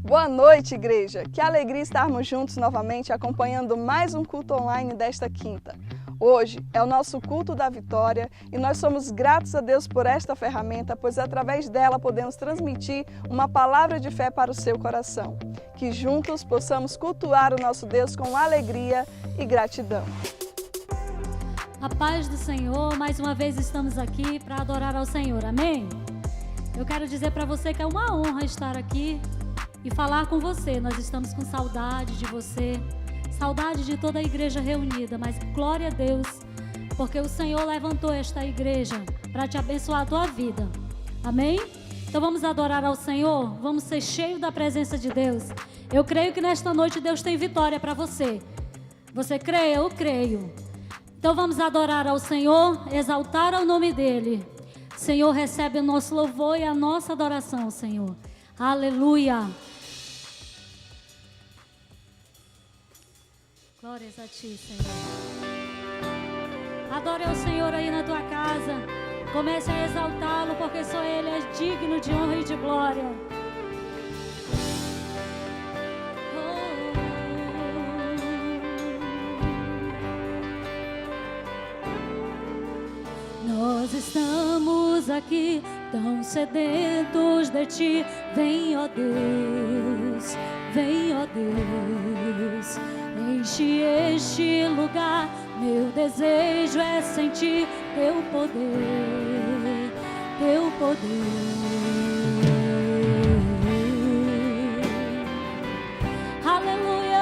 Boa noite, igreja! Que alegria estarmos juntos novamente acompanhando mais um culto online desta quinta. Hoje é o nosso culto da vitória e nós somos gratos a Deus por esta ferramenta, pois através dela podemos transmitir uma palavra de fé para o seu coração. Que juntos possamos cultuar o nosso Deus com alegria e gratidão. A paz do Senhor, mais uma vez estamos aqui para adorar ao Senhor, amém? Eu quero dizer para você que é uma honra estar aqui e falar com você. Nós estamos com saudade de você, saudade de toda a igreja reunida, mas glória a Deus, porque o Senhor levantou esta igreja para te abençoar a tua vida, amém? Então vamos adorar ao Senhor, vamos ser cheios da presença de Deus. Eu creio que nesta noite Deus tem vitória para você. Você crê? Eu creio. Então vamos adorar ao Senhor, exaltar o nome dEle. Senhor, recebe o nosso louvor e a nossa adoração, Senhor. Aleluia. Glórias a Ti, Senhor. Adore ao Senhor aí na tua casa. Comece a exaltá-lo, porque só Ele é digno de honra e de glória. Nós estamos aqui tão sedentos de Ti. Vem, ó Deus, vem, ó Deus. Enche este lugar, meu desejo é sentir Teu poder, Teu poder. Aleluia,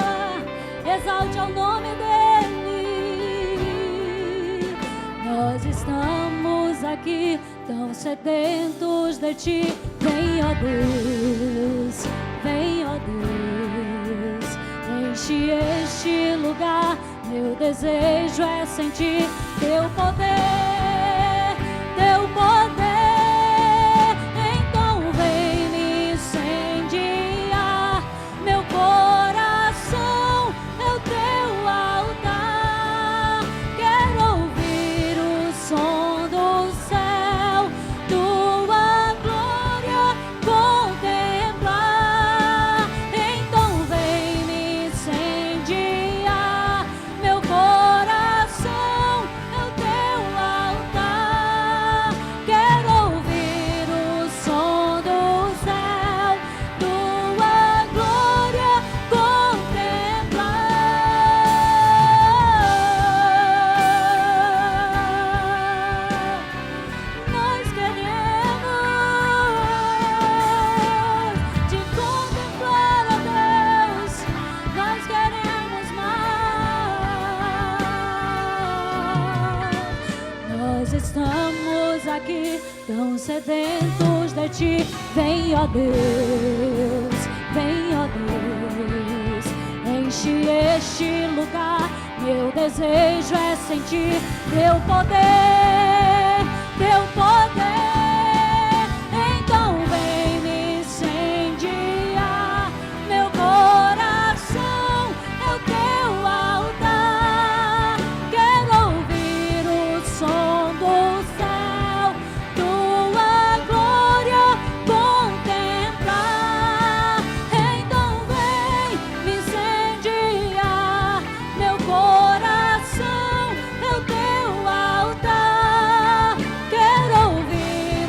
exalte ao nome dEle. Nós estamos aqui tão sedentos de Ti. Vem, ó Deus, vem, ó Deus. Enche este lugar, meu desejo é sentir Teu poder, Teu poder. Então vem me incendiar, meu coração é o Teu altar. Quero ouvir o som do céu, Tua glória contemplar. Então vem me incendiar, meu coração é o Teu altar. Quero ouvir o som do céu, Tua glória contemplar. Nós queremos Te contemplar, ó Deus. Nós queremos mais. Nós estamos aqui tão sedentos de Ti. Vem, ó Deus, vem, ó Deus. Enche este lugar, meu desejo é sentir Teu poder, Teu poder. Então vem me incendiar, meu coração é o Teu altar. Quero ouvir o som do céu, Tua glória contemplar. Então vem me incendiar, meu coração é o Teu altar. Quero ouvir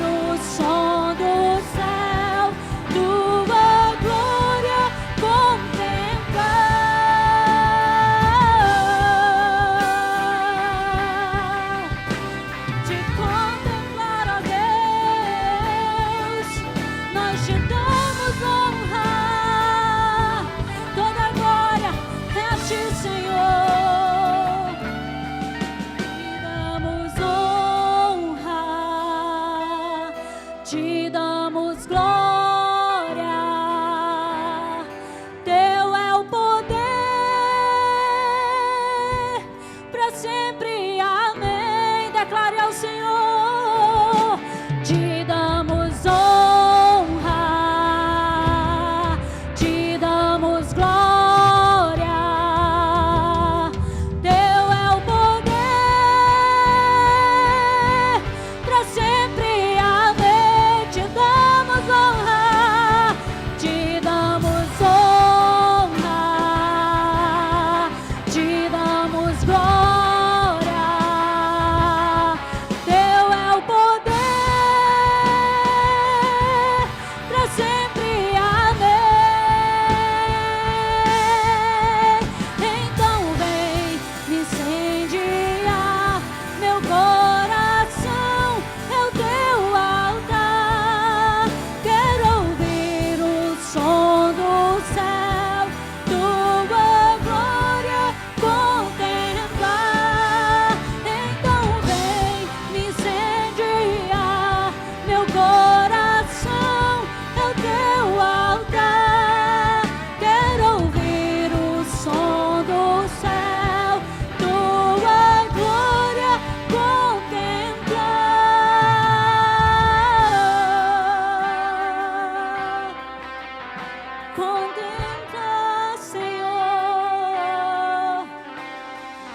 contemplar, Senhor.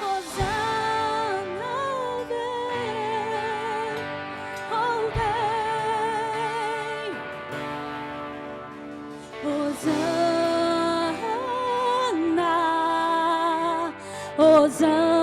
Hosana, vem, oh vem. Hosana, Hosana.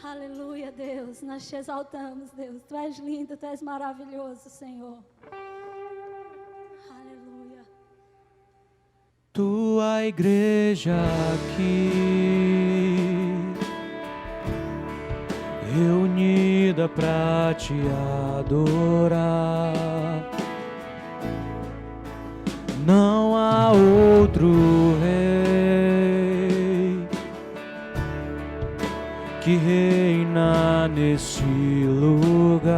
Aleluia, Deus, nós te exaltamos, Deus. Tu és lindo, Tu és maravilhoso, Senhor. Aleluia. Tua igreja aqui, reunida pra te adorar. Não há outro rei que reina nesse lugar.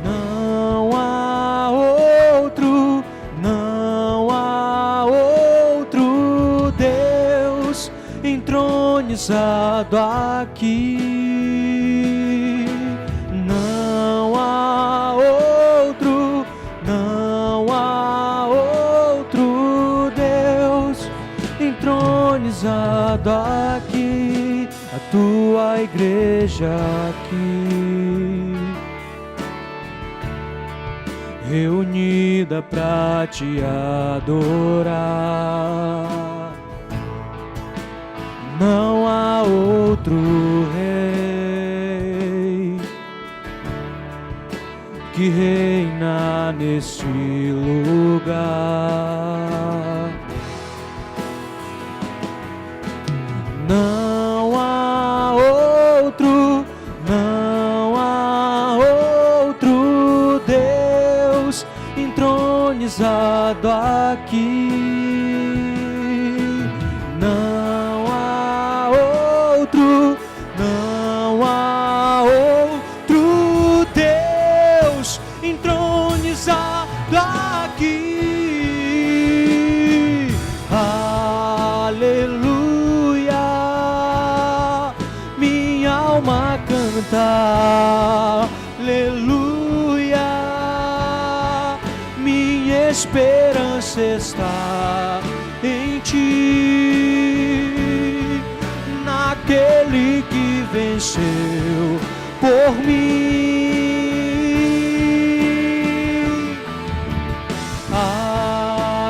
Não há outro, não há outro Deus entronizado aqui. Não há outro, não há outro Deus entronizado aqui, a tua igreja aqui, reunida pra te adorar. Não há outro rei que reina nesse lugar. Não há outro, não há outro Deus entronizado aqui. Não há outro, não há outro Deus entronizado aqui. Aleluia, minha alma canta. Aleluia, minha esperança está em ti, naquele que venceu por mim.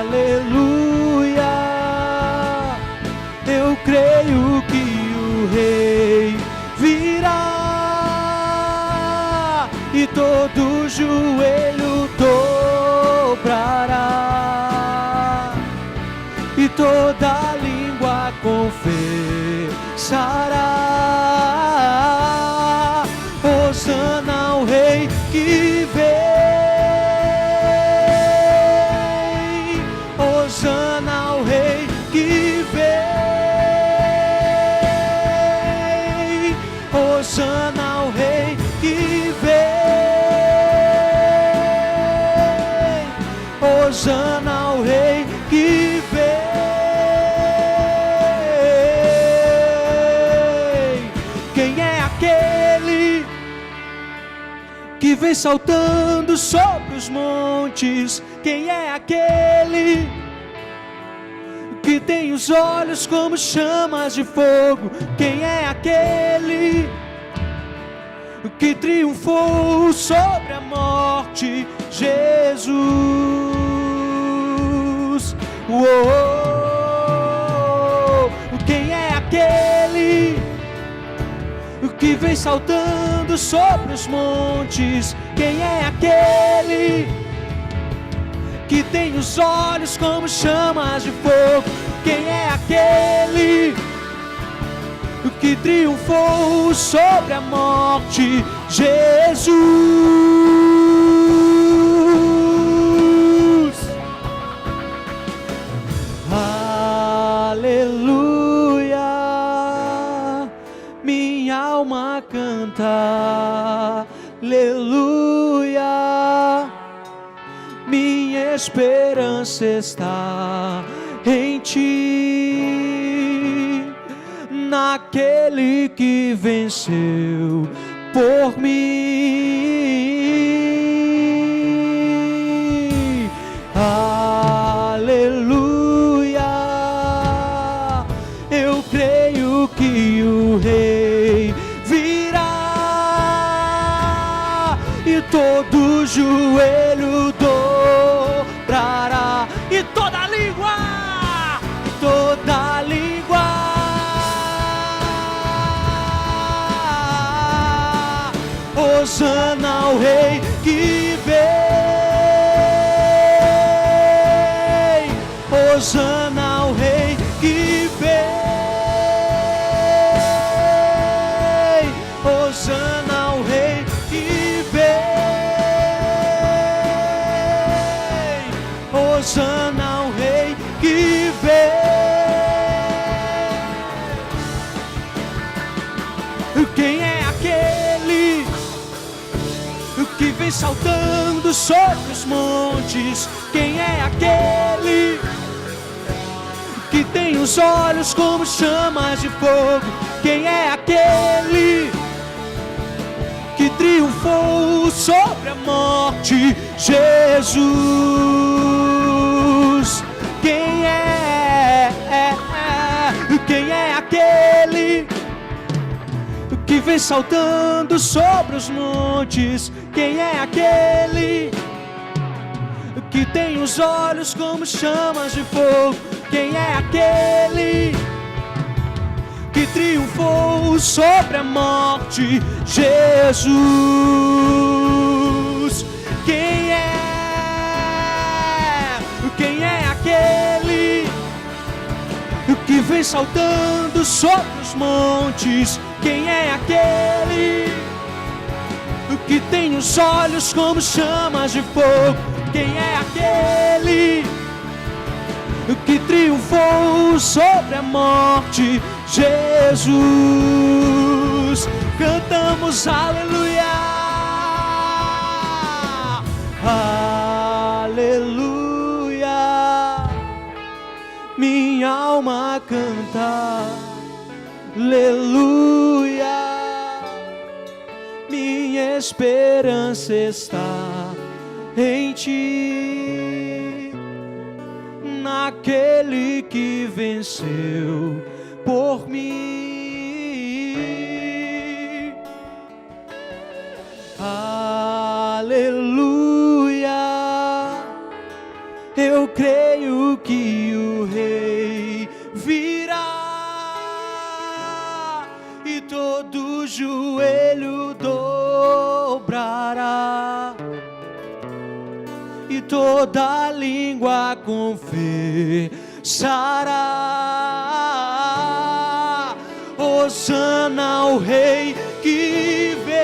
Aleluia, eu creio que o Rei virá e todo joelho dobrará e toda língua confessará. Hosana ao Rei que vem, Hosana ao Rei que vem. Hosana ao Rei que vem. Hosana ao Rei que vem. Quem é aquele que vem saltando sobre os montes? Quem é aquele que tem os olhos como chamas de fogo? Quem é aquele que triunfou sobre a morte? Jesus. Quem é aquele que vem saltando sobre os montes? Quem é aquele que tem os olhos como chamas de fogo? Quem é aquele que triunfou sobre a morte? Jesus. Aleluia, minha alma canta, aleluia, minha esperança está em ti, naquele que venceu por mim. Aleluia, eu creio que o Rei virá e todo joelho dobrará e toda língua Hosana ao Rei que vem. Hosana ao Rei que vem. Hosana ao Rei que vem. Hosana ao Rei que vem. Quem é aquele que vem saltando sobre os montes? Quem é aquele que tem os olhos como chamas de fogo? Quem é aquele que triunfou sobre a morte? Jesus. Quem é aquele que vem saltando sobre os montes? Quem é aquele que tem os olhos como chamas de fogo? Quem é aquele que triunfou sobre a morte? Jesus. Quem é aquele que vem saltando sobre os montes? Quem é aquele que tem os olhos como chamas de fogo? Quem é aquele que triunfou sobre a morte? Jesus. Cantamos aleluia, aleluia, minha alma canta, aleluia, minha esperança está em ti, naquele que venceu por mim. Aleluia, eu creio que o Rei virá e todo joelho dobrará e toda língua confessará. Hosana ao Rei que vem.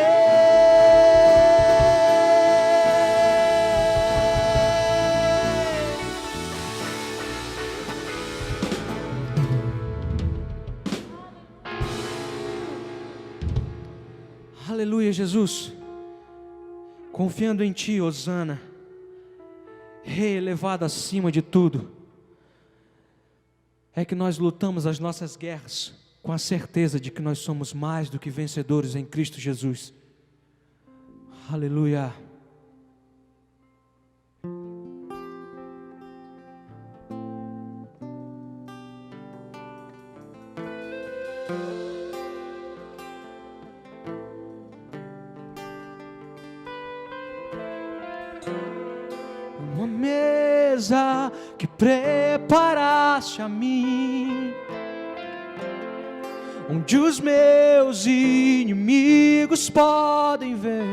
Aleluia, Jesus. Confiando em Ti, Hosana, Rei elevado acima de tudo, é que nós lutamos as nossas guerras com a certeza de que nós somos mais do que vencedores em Cristo Jesus. Aleluia. Uma mesa que preparaste a mim, onde os meus inimigos podem ver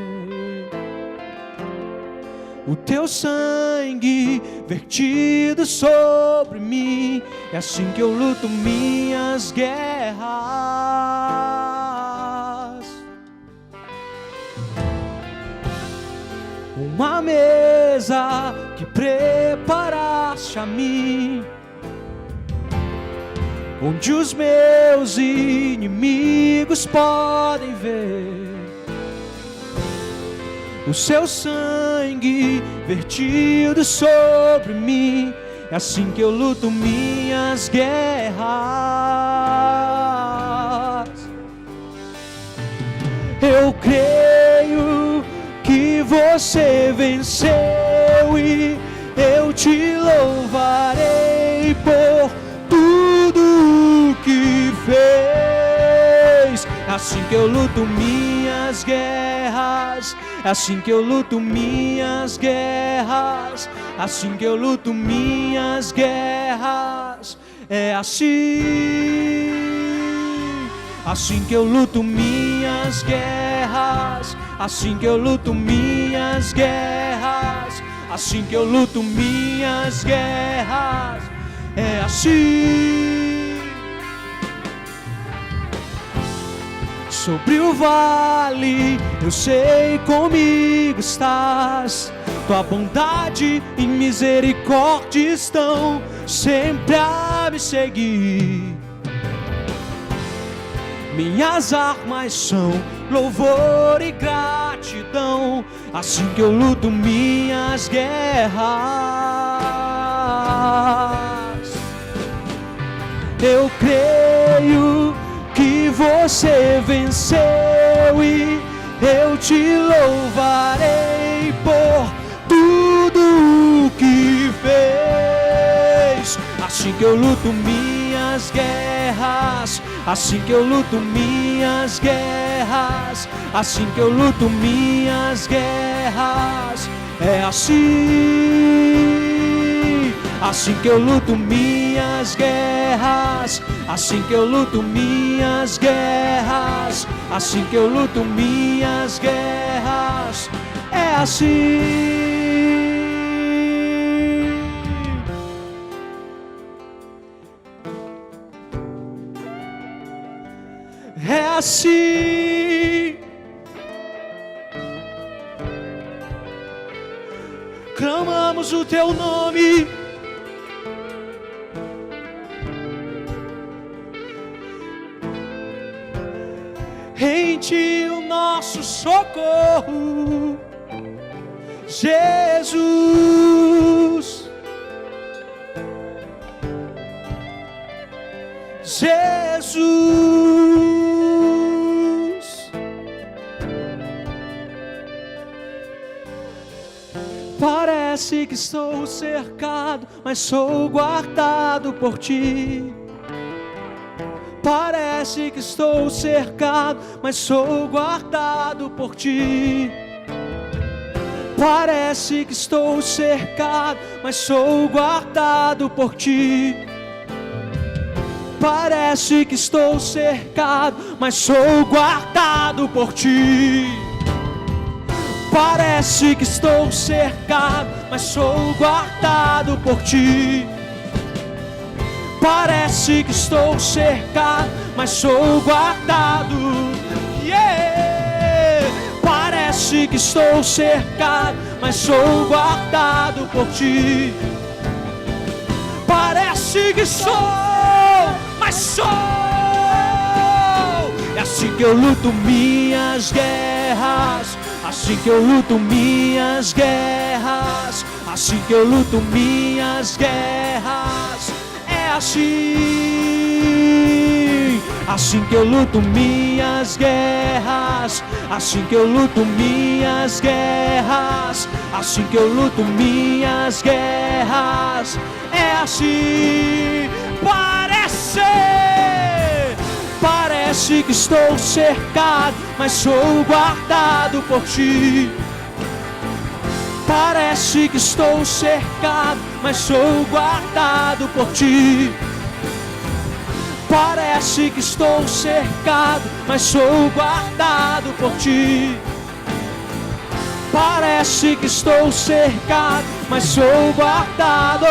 o teu sangue vertido sobre mim. É assim que eu luto minhas guerras. Uma mesa que preparaste a mim, onde os meus inimigos podem ver o seu sangue vertido sobre mim. É assim que eu luto minhas guerras. Eu creio que você venceu e eu te louvarei por tudo que fez. É assim que eu luto minhas guerras. É assim que eu luto minhas guerras. Assim que eu luto minhas guerras. É assim que eu luto minhas guerras. Assim que eu luto minhas guerras. Assim que eu luto minhas guerras. É assim. Sobre o vale, eu sei comigo estás. Tua bondade e misericórdia estão sempre a me seguir. Minhas armas são louvor e gratidão. Assim que eu luto minhas guerras. Eu creio que você venceu e eu te louvarei por tudo que fez. Assim que eu luto minhas guerras. Assim que eu luto minhas guerras. Assim que eu luto minhas guerras. É assim. Assim que eu luto minhas guerras. Assim que eu luto minhas guerras. Assim que eu luto minhas guerras. É assim. É assim. Clamamos o teu nome. Em ti o nosso socorro, Jesus. Jesus. Parece que estou cercado, mas sou guardado por ti. Parece que estou cercado, mas sou guardado por ti. Parece que estou cercado, mas sou guardado por ti. Parece que estou cercado, mas sou guardado por ti. Parece que estou cercado, mas sou guardado por ti. Parece que estou cercado, mas sou guardado. Yeah! Parece que estou cercado, mas sou guardado por ti. Parece que sou, mas sou. É assim que eu luto minhas guerras. guerras, assim que eu luto minhas guerras, assim que eu luto minhas guerras, é assim, assim que eu luto minhas guerras, assim que eu luto minhas guerras, assim que eu luto minhas guerras, é assim, parece que estou cercado, mas sou guardado por ti. Parece que estou cercado, mas sou guardado por ti. Parece que estou cercado, mas sou guardado por ti. Parece que estou cercado, mas sou guardado.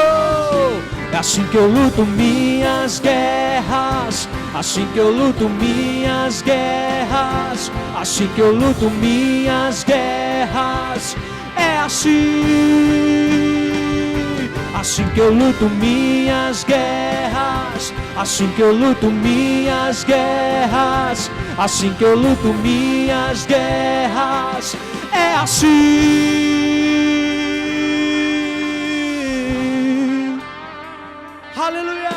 É assim que eu luto minhas guerras, assim que eu luto minhas guerras, assim que eu luto minhas guerras, é assim, assim que eu luto minhas guerras, assim que eu luto minhas guerras, assim que eu luto minhas guerras, é assim. Aleluia!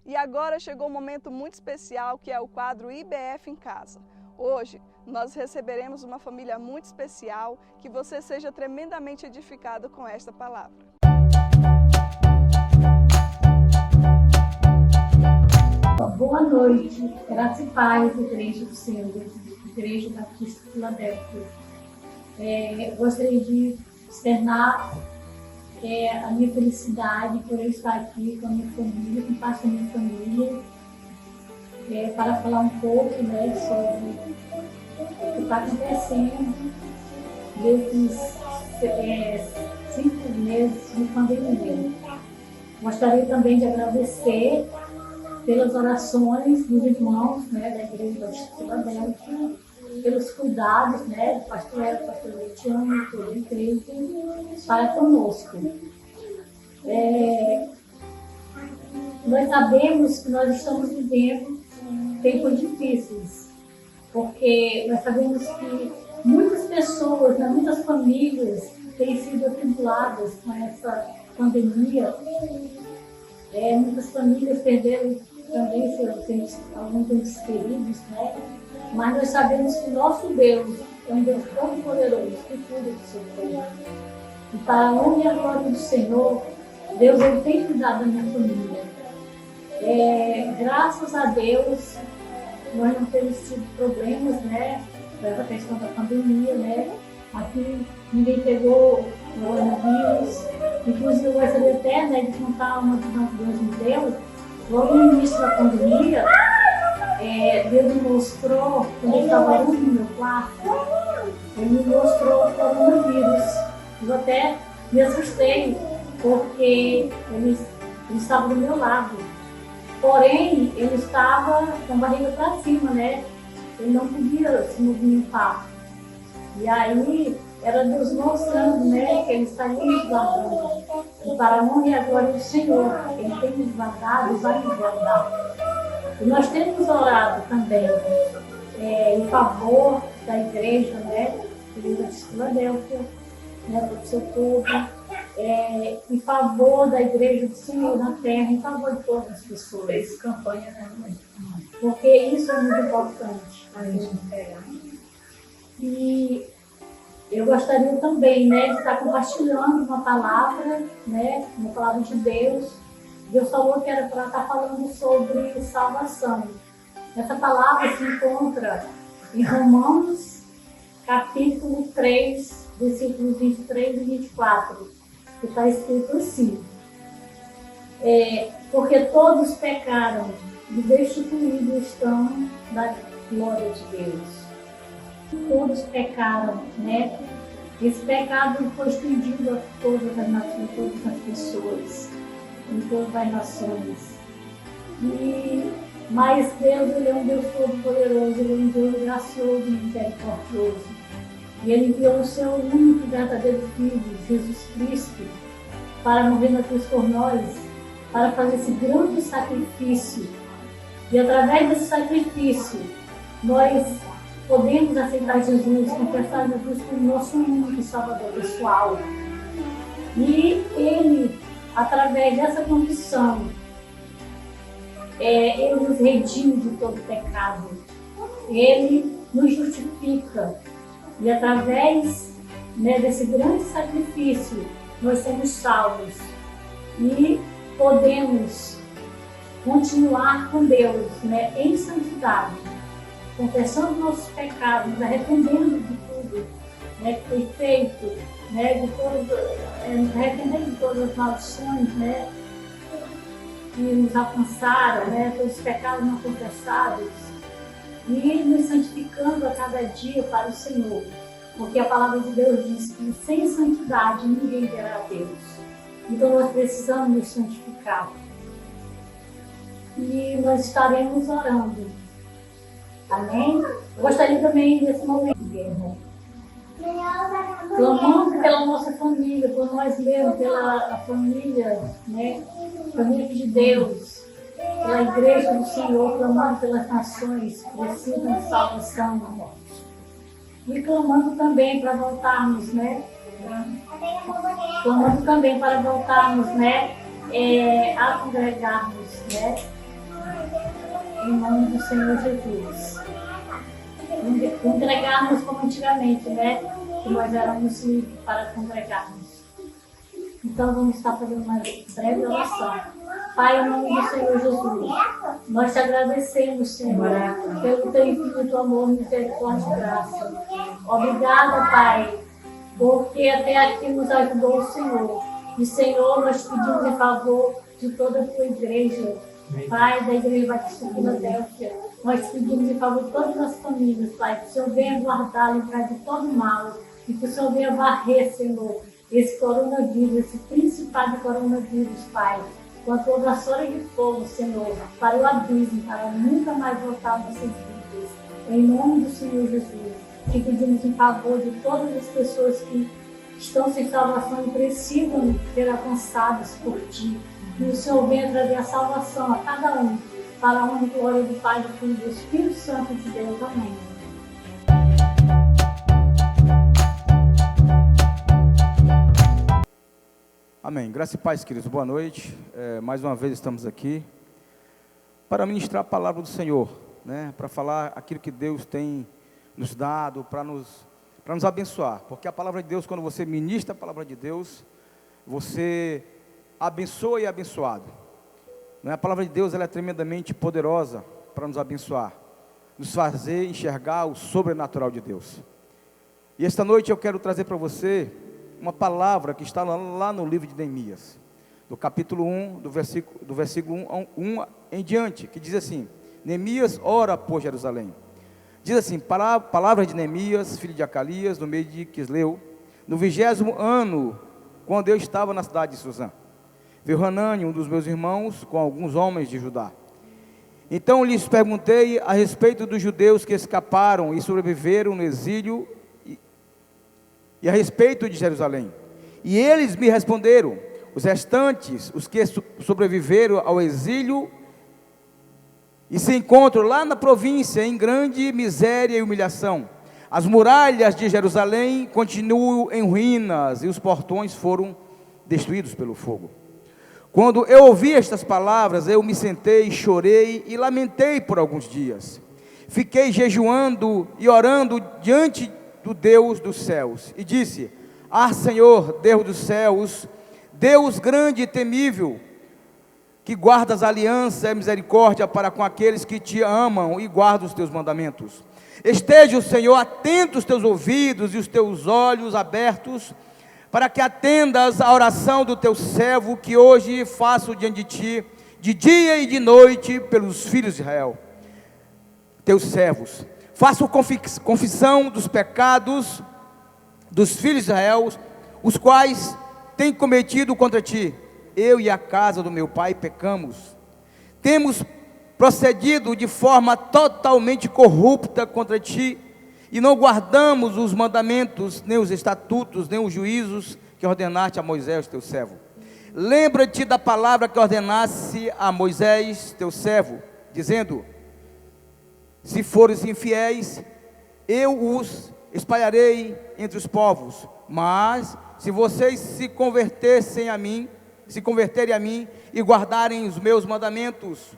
E agora chegou um momento muito especial, que é o quadro IBF em Casa. Hoje, nós receberemos uma família muito especial, que você seja tremendamente edificado com esta palavra. Boa noite, graça e paz, Igreja do Senhor, Igreja Batista Filadélfia. Gostaria de externar a minha felicidade por eu estar aqui com a minha família, com parte da minha família, para falar um pouco sobre o que está acontecendo desses 5 meses de pandemia. Gostaria também de agradecer pelas orações dos irmãos da Igreja Batista Filadélfia, pelos cuidados do pastor Hélio, pastor Leitiano, toda a igreja, para conosco. Nós sabemos que nós estamos vivendo tempos difíceis, porque nós sabemos que muitas pessoas, muitas famílias têm sido atribuladas com essa pandemia. Muitas famílias perderam também alguns entes queridos, mas nós sabemos que nosso Deus é um Deus tão poderoso que cuida do seu povo. E para a honra e a glória do Senhor, Deus ele tem cuidado da minha família. Graças a Deus, nós não temos tido problemas, dessa questão da pandemia, Aqui ninguém pegou o coronavírus. Inclusive, eu gostaria até de contar uma visão que Deus me deu. Logo no início da pandemia, Deus me mostrou, quando eu estava no meu quarto, Ele me mostrou o coronavírus. Eu até me assustei, porque ele estava do meu lado. Porém, ele estava com a barriga para cima, Ele não podia se movimentar. E aí, era Deus mostrando, que Ele estaria nos guardando. E para a honra e a glória do Senhor, Ele tem nos guardado e vai nos guardar. E nós temos orado também em favor da igreja, Igreja de Filadélfia, do seu povo, em favor da igreja do Senhor na terra, em favor de todas as pessoas. Fez campanha, porque isso é muito importante. E eu gostaria também, de estar compartilhando uma palavra, uma palavra de Deus. Deus falou que era para estar falando sobre salvação. Essa palavra se encontra em Romanos, capítulo 3, versículos 23 e 24, que está escrito assim: porque todos pecaram e destituídos estão da glória de Deus. Todos pecaram, Esse pecado foi estendido a todas as nações, todas as pessoas, em todas as nações. E Mas Deus, Ele é um Deus todo-poderoso, Ele é um Deus gracioso e misericordioso. E Ele enviou o seu único e verdadeiro Filho, Jesus Cristo, para morrer na cruz por nós, para fazer esse grande sacrifício. E através desse sacrifício, nós podemos aceitar Jesus, confessar Jesus como nosso único Salvador pessoal. E Ele, através dessa confissão, Ele nos redime de todo pecado. Ele nos justifica. E através, desse grande sacrifício, nós somos salvos. E podemos continuar com Deus, em santidade, confessando nossos pecados, nos arrependendo de tudo, que foi feito, nos arrependendo de todas as maldições, que nos alcançaram, todos os pecados não confessados, e nos santificando a cada dia para o Senhor, porque a palavra de Deus diz que sem santidade ninguém verá a Deus. Então nós precisamos nos santificar. E nós estaremos orando. Amém? Eu gostaria também desse momento de guerra, clamando pela nossa família, por nós mesmos, pela família, família de Deus, pela igreja do Senhor, clamando pelas nações que precisam de salvação. E clamando também para voltarmos, clamando também para voltarmos, a congregarmos, em nome do Senhor Jesus. Congregarmos como antigamente, que nós éramos livres para congregarmos. Então vamos estar fazendo uma breve oração. Pai, em nome do Senhor Jesus, nós te agradecemos, Senhor, pelo teu infinito amor, misericórdia e graça. Obrigada, Pai, porque até aqui nos ajudou o Senhor. E, Senhor, nós te pedimos em favor de toda a tua igreja, Pai, da Igreja Batista de Filadélfia. Nós te pedimos em favor de todas as famílias, Pai, que o Senhor venha guardar, livrar de todo mal, e que o Senhor venha varrer, Senhor, esse coronavírus, esse principado de coronavírus, Pai, com a tua vassoura de fogo, Senhor, para o abismo, para nunca mais voltar aos nossas vidas. Em nome do Senhor Jesus, te pedimos em favor de todas as pessoas que estão sem salvação e precisam ser alcançadas por ti. Que o Senhor venha trazer a salvação a cada um, para a honra e glória do Pai, do Filho e do Espírito Santo de Deus. Amém. Amém. Graça e paz, queridos. Boa noite. Mais uma vez estamos aqui para ministrar a palavra do Senhor, para falar aquilo que Deus tem nos dado, para nos abençoar. Porque a palavra de Deus, quando você ministra a palavra de Deus, você abençoa e é abençoado. A palavra de Deus ela é tremendamente poderosa para nos abençoar, nos fazer enxergar o sobrenatural de Deus. E esta noite eu quero trazer para você uma palavra que está lá no livro de Neemias, do capítulo 1, do versículo 1 em diante, que diz assim: Neemias ora por Jerusalém. Diz assim: palavra de Neemias, filho de Acalias, no meio de Quisleu, no 20º ano, quando eu estava na cidade de Suzã. Veio Hanani, um dos meus irmãos, com alguns homens de Judá. Então lhes perguntei a respeito dos judeus que escaparam e sobreviveram no exílio e a respeito de Jerusalém. E eles me responderam: os restantes, os que sobreviveram ao exílio e se encontram lá na província em grande miséria e humilhação. As muralhas de Jerusalém continuam em ruínas e os portões foram destruídos pelo fogo. Quando eu ouvi estas palavras, eu me sentei, chorei e lamentei por alguns dias. Fiquei jejuando e orando diante do Deus dos céus, e disse: Ah, Senhor, Deus dos céus, Deus grande e temível, que guardas aliança e misericórdia para com aqueles que te amam e guardam os teus mandamentos. Esteja o Senhor atento os teus ouvidos e os teus olhos abertos, para que atendas a oração do teu servo, que hoje faço diante de ti, de dia e de noite, pelos filhos de Israel, teus servos. Faço confissão dos pecados dos filhos de Israel, os quais têm cometido contra ti. Eu e a casa do meu pai pecamos. Temos procedido de forma totalmente corrupta contra ti, e não guardamos os mandamentos, nem os estatutos, nem os juízos que ordenaste a Moisés, teu servo. Lembra-te da palavra que ordenasse a Moisés, teu servo, dizendo: se fores infiéis, eu os espalharei entre os povos, mas se vocês se converterem a mim e guardarem os meus mandamentos,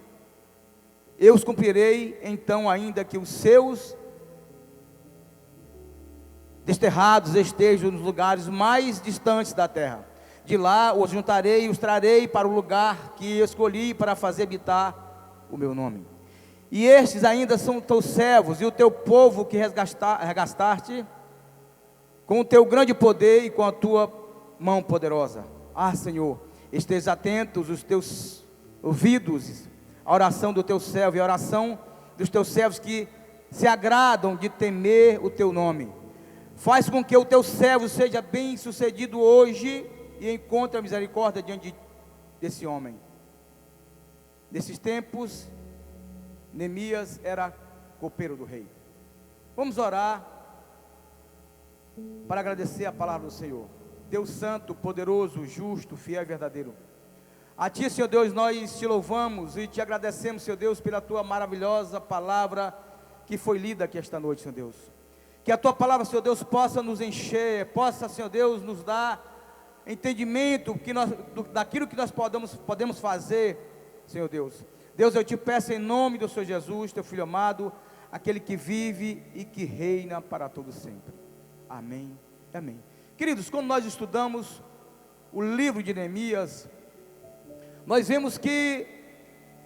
eu os cumprirei. Então, ainda que os seus desterrados estejam nos lugares mais distantes da terra, de lá os juntarei e os trarei para o lugar que escolhi para fazer habitar o meu nome. E estes ainda são teus servos e o teu povo que resgataste com o teu grande poder e com a tua mão poderosa. Ah, Senhor, esteja atentos os teus ouvidos à oração do teu servo e à oração dos teus servos que se agradam de temer o teu nome. Faz com que o teu servo seja bem sucedido hoje e encontre a misericórdia diante desse homem. Nesses tempos, Neemias era copeiro do rei. Vamos orar para agradecer a palavra do Senhor. Deus santo, poderoso, justo, fiel e verdadeiro, a Ti, Senhor Deus, nós Te louvamos e Te agradecemos, Senhor Deus, pela Tua maravilhosa palavra que foi lida aqui esta noite, Senhor Deus. Que a Tua palavra, Senhor Deus, possa nos encher, possa, Senhor Deus, nos dar entendimento daquilo que nós podemos fazer, Senhor Deus. Deus, eu Te peço em nome do Senhor Jesus, Teu Filho amado, aquele que vive e que reina para todo sempre. Amém, amém. Queridos, quando nós estudamos o livro de Neemias, nós vemos que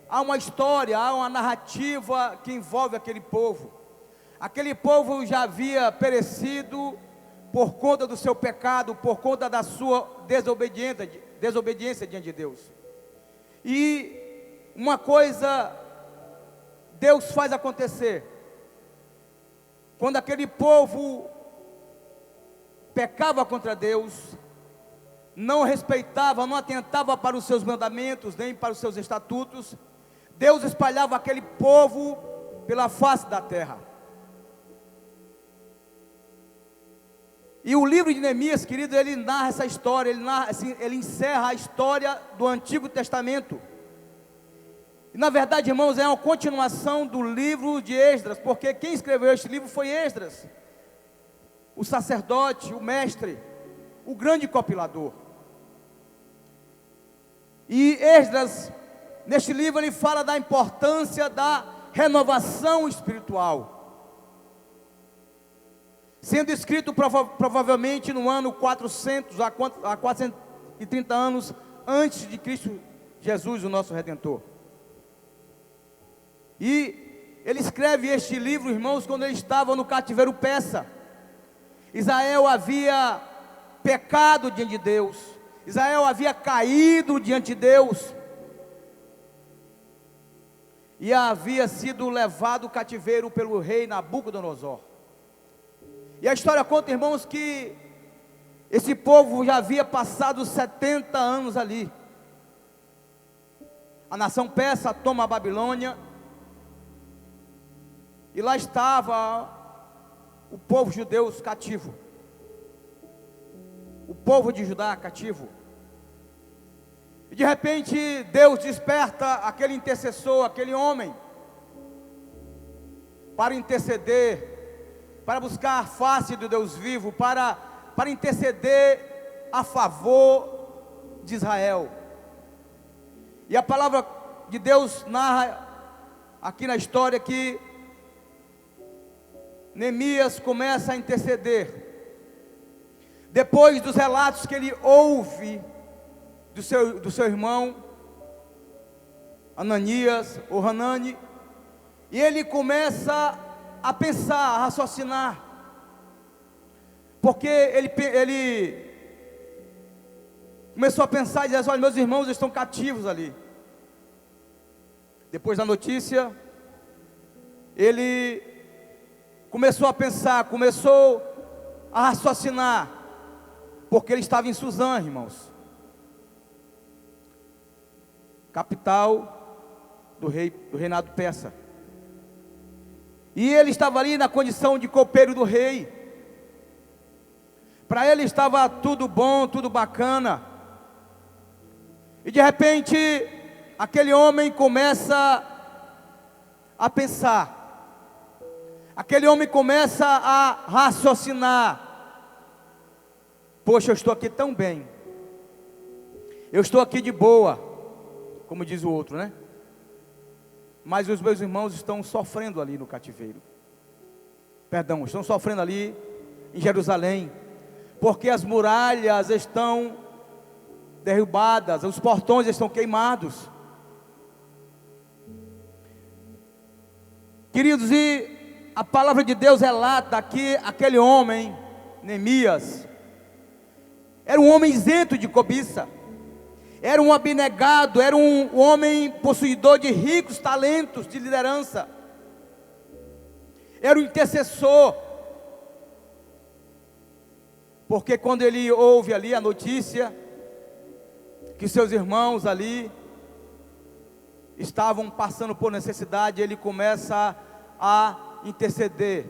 há uma história, há uma narrativa que envolve aquele povo. Aquele povo já havia perecido por conta do seu pecado, por conta da sua desobediência diante de Deus. E uma coisa Deus faz acontecer: quando aquele povo pecava contra Deus, não respeitava, não atentava para os seus mandamentos, nem para os seus estatutos, Deus espalhava aquele povo pela face da terra. E o livro de Neemias, querido, ele narra essa história, ele encerra a história do Antigo Testamento. E na verdade, irmãos, é uma continuação do livro de Esdras, porque quem escreveu este livro foi Esdras, o sacerdote, o mestre, o grande compilador. E Esdras, neste livro, ele fala da importância da renovação espiritual, sendo escrito provavelmente no ano 400 a 430 anos antes de Cristo Jesus, o nosso Redentor. E ele escreve este livro, irmãos, quando ele estava no cativeiro persa. Israel havia pecado diante de Deus, Israel havia caído diante de Deus, e havia sido levado cativeiro pelo rei Nabucodonosor. E a história conta, irmãos, que esse povo já havia passado 70 anos ali. A nação persa toma a Babilônia, e lá estava o povo judeu cativo, o povo de Judá cativo. E de repente Deus desperta aquele intercessor, aquele homem, para interceder, para buscar a face do Deus vivo, para interceder a favor de Israel. E a palavra de Deus narra aqui na história que Neemias começa a interceder, depois dos relatos que ele ouve do seu irmão Ananias, ou Hanani, e ele começa a pensar, a raciocinar, porque ele começou a pensar e dizer: olha, meus irmãos estão cativos ali. Depois da notícia, ele começou a pensar, começou a raciocinar, porque ele estava em Suzã, irmãos, capital do reinado persa. E ele estava ali na condição de copeiro do rei. Para ele estava tudo bom, tudo bacana. E de repente, aquele homem começa a pensar. Aquele homem começa a raciocinar. Poxa, eu estou aqui tão bem. Eu estou aqui de boa, como diz o outro, né? Mas os meus irmãos estão sofrendo ali no cativeiro. Perdão, estão sofrendo ali em Jerusalém, porque as muralhas estão derrubadas, os portões estão queimados. Queridos, e a palavra de Deus relata que aquele homem, Neemias, era um homem isento de cobiça. Era um abnegado, era um homem possuidor de ricos talentos de liderança. Era um intercessor. Porque quando ele ouve ali a notícia que seus irmãos ali estavam passando por necessidade, ele começa a interceder,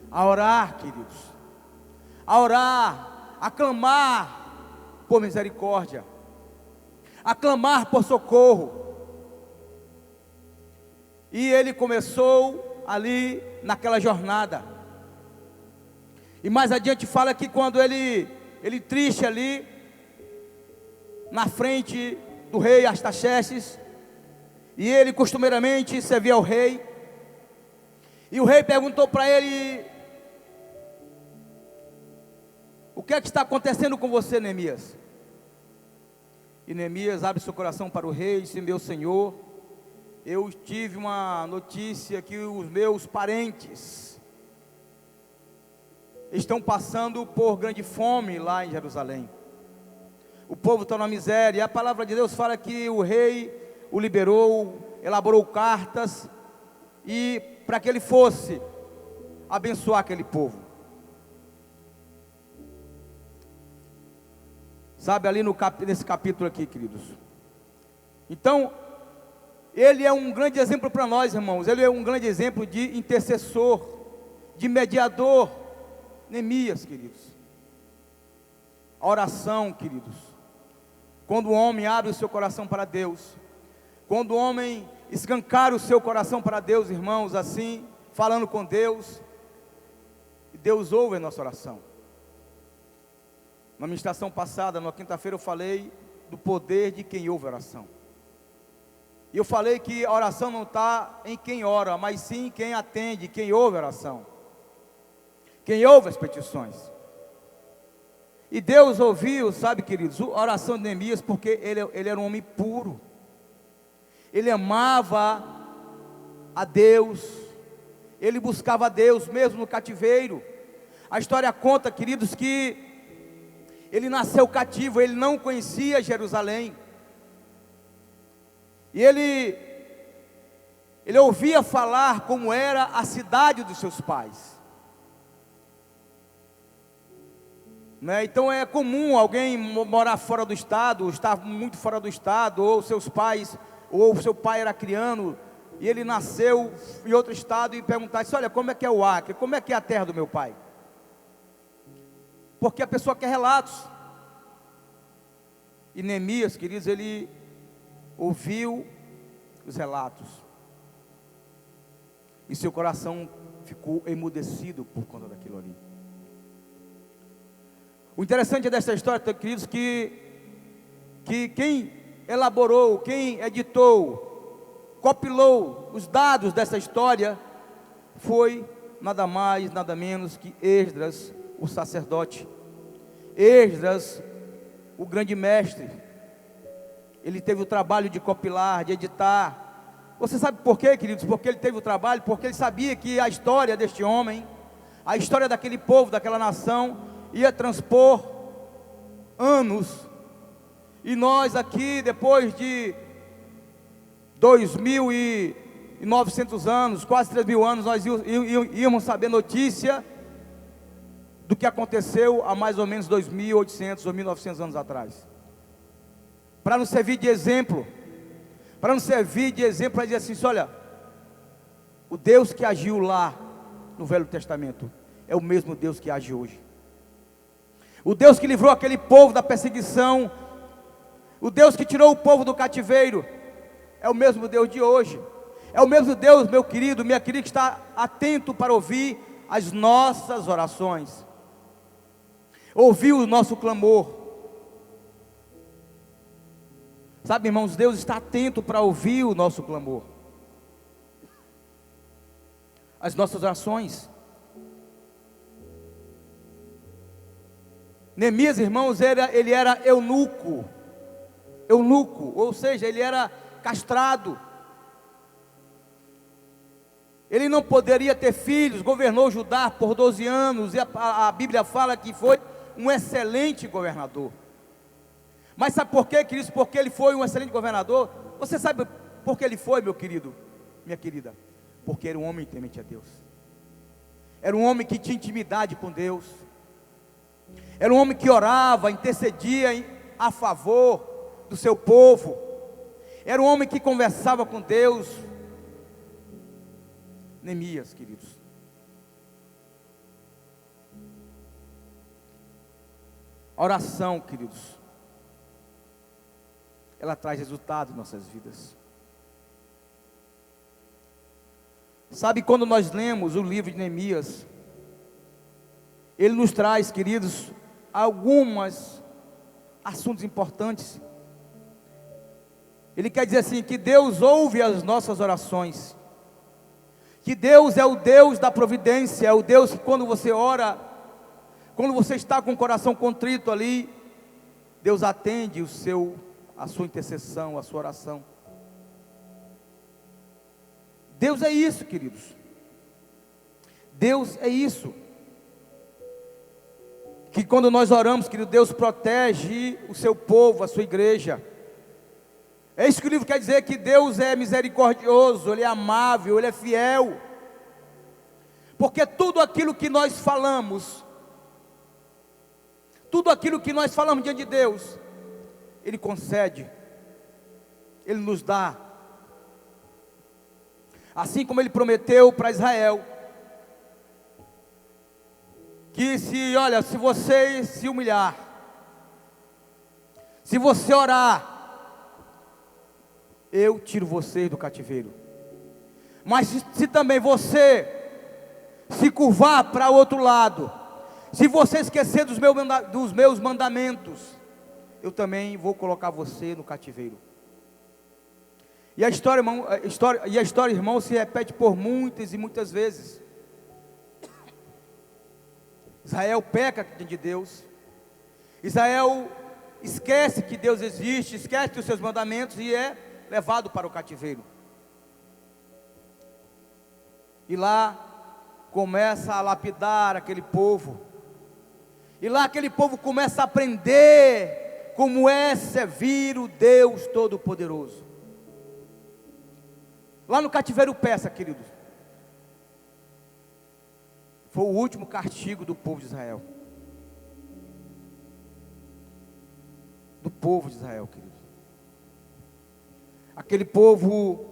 a orar, queridos, a orar, a clamar por misericórdia, a clamar por socorro. E ele começou ali naquela jornada. E mais adiante fala que quando ele triste ali na frente do rei Artaxerxes, e ele costumeiramente servia ao rei, e o rei perguntou para ele: o que é que está acontecendo com você, Neemias? E Neemias abre seu coração para o rei e diz: meu senhor, eu tive uma notícia que os meus parentes estão passando por grande fome lá em Jerusalém. O povo está na miséria. E a palavra de Deus fala que o rei o liberou, elaborou cartas, e para que ele fosse abençoar aquele povo. Sabe, ali nesse capítulo aqui, queridos. Então, ele é um grande exemplo para nós, irmãos. Ele é um grande exemplo de intercessor, de mediador. Neemias, queridos. A oração, queridos. Quando o homem abre o seu coração para Deus, quando o homem escancara o seu coração para Deus, irmãos, assim, falando com Deus, Deus ouve a nossa oração. Na ministração passada, na quinta-feira, eu falei do poder de quem ouve a oração. E eu falei que a oração não está em quem ora, mas sim em quem atende, quem ouve a oração, quem ouve as petições. E Deus ouviu, sabe, queridos, a oração de Neemias, porque ele era um homem puro. Ele amava a Deus, ele buscava a Deus mesmo no cativeiro. A história conta, queridos, que ele nasceu cativo, ele não conhecia Jerusalém. E ele ouvia falar como era a cidade dos seus pais. Né? Então é comum alguém morar fora do estado, estar muito fora do estado, ou seus pais, ou seu pai era criano, e ele nasceu em outro estado, e perguntar assim: olha, como é que é o Acre, como é que é a terra do meu pai? Porque a pessoa quer relatos. E Neemias, queridos, ele ouviu os relatos, e seu coração ficou emudecido por conta daquilo ali. O interessante dessa história, queridos, que quem elaborou, quem editou, compilou os dados dessa história foi nada mais, nada menos que Esdras, o sacerdote. Esdras, o grande mestre. Ele teve o trabalho de compilar, de editar. Você sabe por quê, queridos? Porque ele teve o trabalho, porque ele sabia que a história deste homem, a história daquele povo, daquela nação, ia transpor anos. E nós aqui, depois de 2.900 anos, quase 3.000 anos, nós íamos saber notícia do que aconteceu há mais ou menos 2.800 ou 1.900 anos atrás, para nos servir de exemplo, para nos servir de exemplo, para dizer assim: olha, o Deus que agiu lá no Velho Testamento é o mesmo Deus que age hoje. O Deus que livrou aquele povo da perseguição, o Deus que tirou o povo do cativeiro, é o mesmo Deus de hoje. É o mesmo Deus, meu querido, minha querida, que está atento para ouvir as nossas orações, ouvir o nosso clamor. Sabe, irmãos, Deus está atento para ouvir o nosso clamor, as nossas orações. Neemias, irmãos, ele era eunuco, ou seja, ele era castrado. Ele não poderia ter filhos, governou Judá por 12 anos, e a Bíblia fala que foi um excelente governador. Mas sabe por quê, queridos? Porque ele foi um excelente governador. Você sabe por que ele foi, meu querido, minha querida? Porque era um homem temente a Deus. Era um homem que tinha intimidade com Deus. Era um homem que orava, intercedia a favor do seu povo. Era um homem que conversava com Deus. Neemias, queridos. A oração, queridos, ela traz resultado em nossas vidas. Sabe, quando nós lemos o livro de Neemias, ele nos traz, queridos, alguns assuntos importantes. Ele quer dizer assim, que Deus ouve as nossas orações, que Deus é o Deus da providência, é o Deus que quando você ora, quando você está com o coração contrito ali, Deus atende a sua intercessão, a sua oração. Deus é isso, queridos. Deus é isso. Que quando nós oramos, querido, Deus protege o seu povo, a sua igreja. É isso que o livro quer dizer, que Deus é misericordioso, Ele é amável, Ele é fiel. Porque tudo aquilo que nós falamos, diante de Deus, Ele concede, Ele nos dá. Assim como Ele prometeu para Israel, que se você se humilhar, se você orar, eu tiro vocês do cativeiro. Mas se também você se curvar para o outro lado, se você esquecer dos meus mandamentos, eu também vou colocar você no cativeiro. E a história, irmão, se repete por muitas e muitas vezes. Israel peca diante de Deus. Israel esquece que Deus existe, esquece os seus mandamentos e é levado para o cativeiro. E lá começa a lapidar aquele povo. E lá aquele povo começa a aprender como é servir o Deus Todo-Poderoso. Lá no cativeiro persa, queridos, foi o último castigo do povo de Israel. Do povo de Israel, queridos. Aquele povo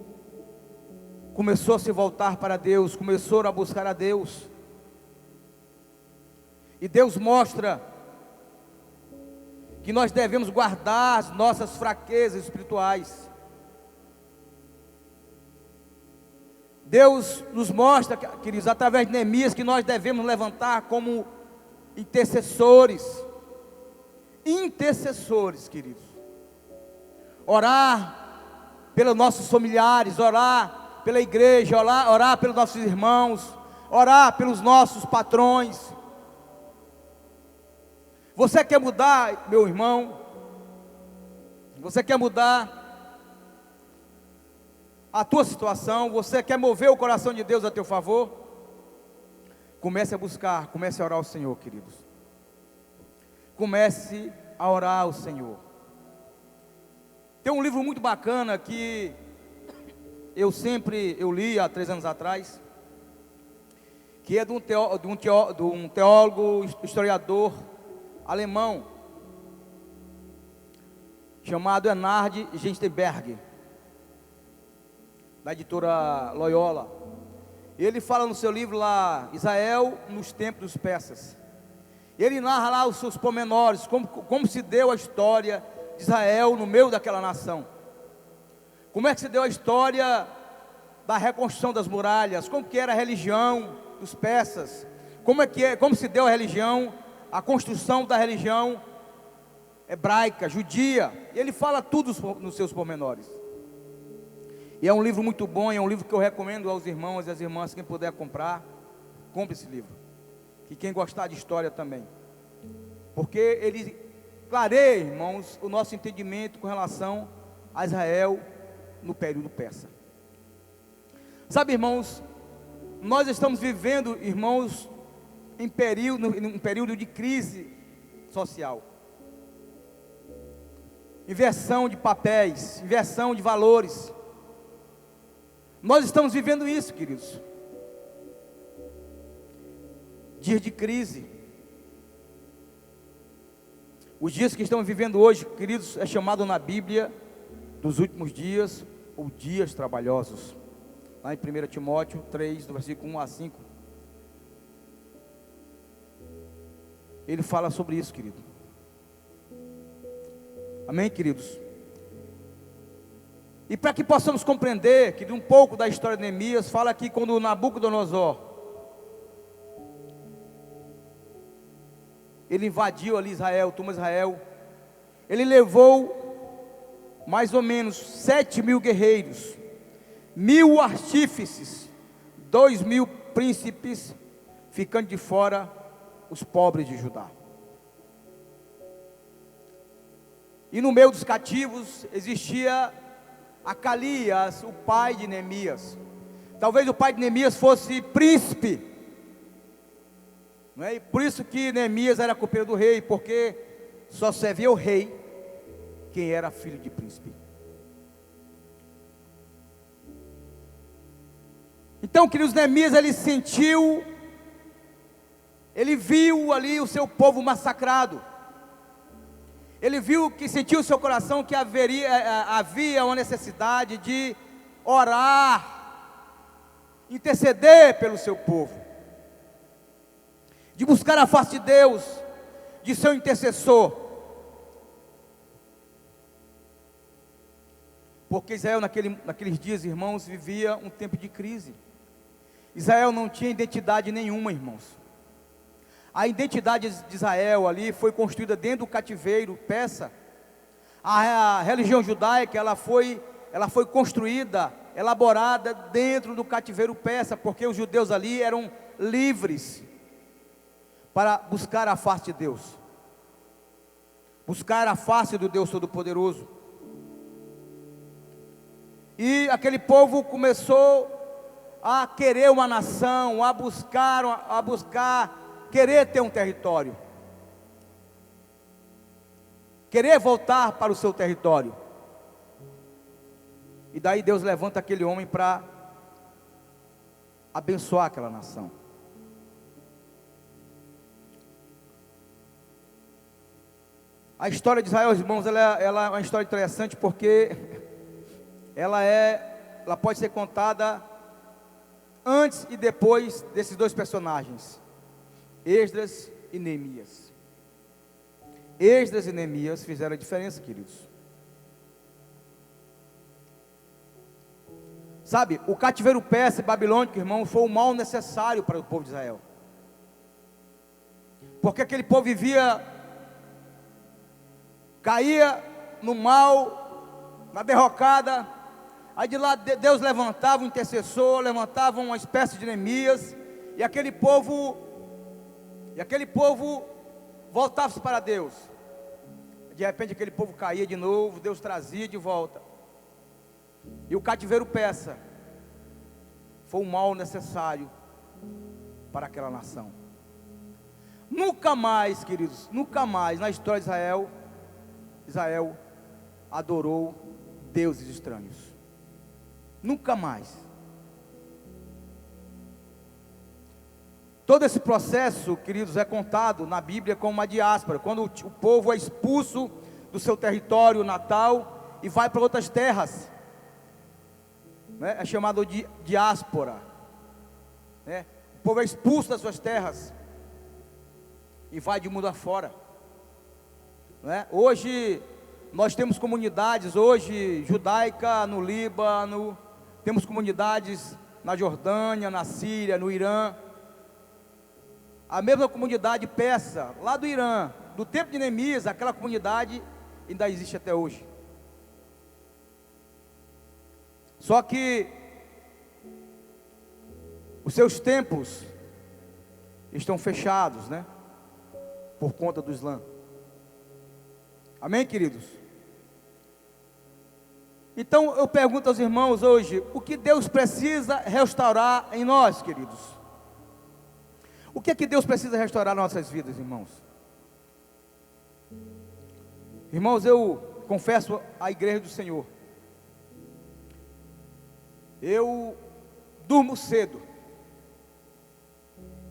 começou a se voltar para Deus, começou a buscar a Deus. E Deus mostra que nós devemos guardar as nossas fraquezas espirituais. Deus nos mostra, queridos, através de Neemias, que nós devemos levantar como intercessores, queridos. Orar pelos nossos familiares, orar pela igreja, orar pelos nossos irmãos, orar pelos nossos patrões. Você quer mudar, meu irmão? Você quer mudar a tua situação? Você quer mover o coração de Deus a teu favor? Comece a buscar, comece a orar ao Senhor, queridos. Comece a orar ao Senhor. Tem um livro muito bacana que eu li há 3 anos atrás, que é de um teólogo, historiador alemão, chamado Ernhard Genstenberg. da editora Loyola. Ele fala no seu livro lá, Israel nos tempos dos persas. Ele narra lá os seus pormenores, como se deu a história de Israel no meio daquela nação. Como é que se deu a história da reconstrução das muralhas, como que era a religião dos persas, como se deu a religião, a construção da religião hebraica, judia. E ele fala tudo nos seus pormenores. E é um livro muito bom, é um livro que eu recomendo aos irmãos e às irmãs, quem puder comprar, compre esse livro. E quem gostar de história também. Porque ele clareia, irmãos, o nosso entendimento com relação a Israel no período persa. Sabe, irmãos, nós estamos vivendo, irmãos, em um período de crise social. Inversão de papéis, inversão de valores. Nós estamos vivendo isso, queridos. Dias de crise. Os dias que estamos vivendo hoje, queridos, é chamado na Bíblia dos últimos dias, ou dias trabalhosos. Lá em 1 Timóteo 3, do versículo 1 a 5. Ele fala sobre isso, querido. Amém, queridos? E para que possamos compreender, que um pouco da história de Neemias, fala aqui quando Nabucodonosor, ele invadiu ali Israel, tomou Israel, ele levou mais ou menos 7.000 guerreiros, 1.000 artífices, 2.000 príncipes, ficando de fora os pobres de Judá. E no meio dos cativos existia Acalias, o pai de Neemias. Talvez o pai de Neemias fosse príncipe, não é? E por isso que Neemias era copeiro do rei, porque só servia o rei quem era filho de príncipe. Então, queridos, Neemias, ele sentiu, ele viu ali o seu povo massacrado. Ele viu, que sentiu o seu coração que havia uma necessidade de orar, interceder pelo seu povo, de buscar a face de Deus, de ser um intercessor. Porque Israel naqueles dias, irmãos, vivia um tempo de crise. Israel não tinha identidade nenhuma, irmãos. A identidade de Israel ali foi construída dentro do cativeiro persa. A religião judaica, ela foi construída, elaborada dentro do cativeiro persa, porque os judeus ali eram livres para buscar a face de Deus, buscar a face do Deus Todo-Poderoso. E aquele povo começou a querer uma nação, a buscar querer ter um território, querer voltar para o seu território. E daí Deus levanta aquele homem para abençoar aquela nação. A história de Israel, irmãos, ela é uma história interessante, porque ela pode ser contada antes e depois desses dois personagens, Esdras e Neemias. Esdras e Neemias fizeram a diferença, queridos. Sabe, o cativeiro persa e babilônico, irmão, foi o mal necessário para o povo de Israel. Porque aquele povo caía no mal, na derrocada. Aí de lá Deus levantava um intercessor, levantava uma espécie de Neemias, e aquele povo voltava-se para Deus. De repente aquele povo caía de novo, Deus trazia de volta. E o cativeiro persa foi o mal necessário para aquela nação. Nunca mais, queridos, nunca mais na história de Israel adorou deuses estranhos. Nunca mais. Todo esse processo, queridos, é contado na Bíblia como uma diáspora, quando o povo é expulso do seu território natal e vai para outras terras. né? É chamado de diáspora, né? O povo é expulso das suas terras e vai de mundo afora, né? Hoje nós temos comunidades hoje judaica no Líbano, temos comunidades na Jordânia, na Síria, no Irã. A mesma comunidade persa lá do Irã, do tempo de Neemias, aquela comunidade ainda existe até hoje. Só que os seus templos estão fechados, né? Por conta do Islã. Amém, queridos? Então eu pergunto aos irmãos hoje, o que Deus precisa restaurar em nós, queridos? O que é que Deus precisa restaurar nas nossas vidas, irmãos? Irmãos, eu confesso à igreja do Senhor, eu durmo cedo,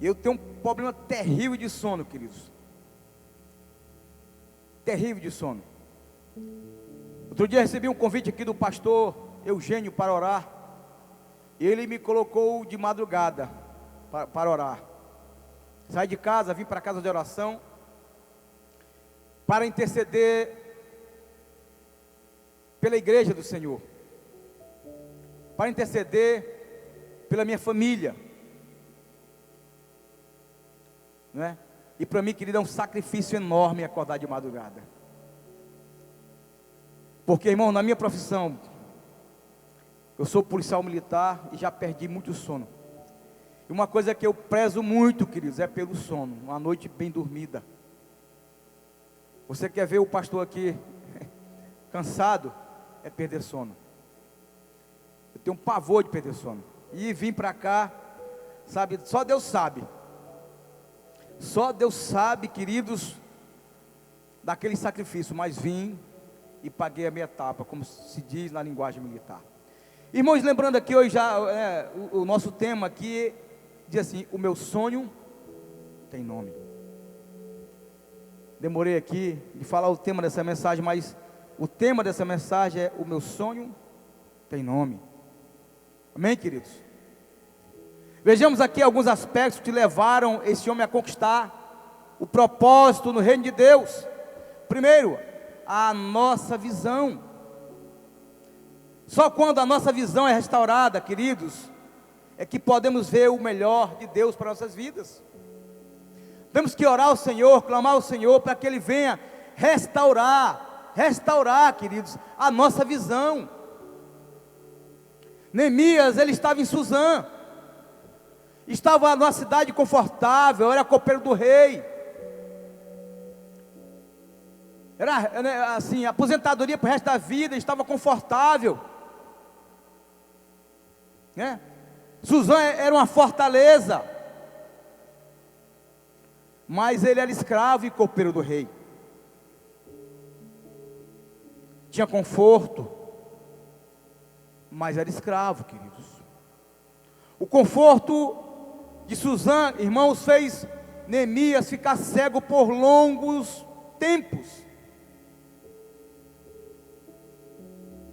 eu tenho um problema terrível de sono, queridos, terrível de sono. Outro dia recebi um convite aqui do pastor Eugênio para orar, e ele me colocou de madrugada para orar. Saí de casa, vim para a casa de oração, para interceder pela igreja do Senhor, para interceder pela minha família, né? E para mim, querido, é um sacrifício enorme acordar de madrugada, porque, irmão, na minha profissão, eu sou policial militar e já perdi muito sono. E uma coisa que eu prezo muito, queridos, é pelo sono, uma noite bem dormida. Você quer ver o pastor aqui cansado? É perder sono. Eu tenho um pavor de perder sono. E vim para cá, sabe, só Deus sabe. Só Deus sabe, queridos, daquele sacrifício, mas vim e paguei a minha etapa, como se diz na linguagem militar. Irmãos, lembrando aqui hoje já o nosso tema aqui diz assim: o meu sonho tem nome. Demorei aqui de falar o tema dessa mensagem, mas o tema dessa mensagem é: o meu sonho tem nome. Amém, queridos? Vejamos aqui alguns aspectos que levaram esse homem a conquistar o propósito no reino de Deus. Primeiro, a nossa visão. Só quando a nossa visão é restaurada, queridos, é que podemos ver o melhor de Deus para nossas vidas. Temos que orar ao Senhor, clamar ao Senhor para que Ele venha restaurar, queridos, a nossa visão. Neemias, ele estava em Suzã, estava numa cidade confortável, era copeiro do rei, era assim, aposentadoria para o resto da vida, estava confortável, né? Suzã era uma fortaleza, mas ele era escravo e copeiro do rei. Tinha conforto, mas era escravo, queridos. O conforto de Suzã, irmãos, fez Neemias ficar cego por longos tempos.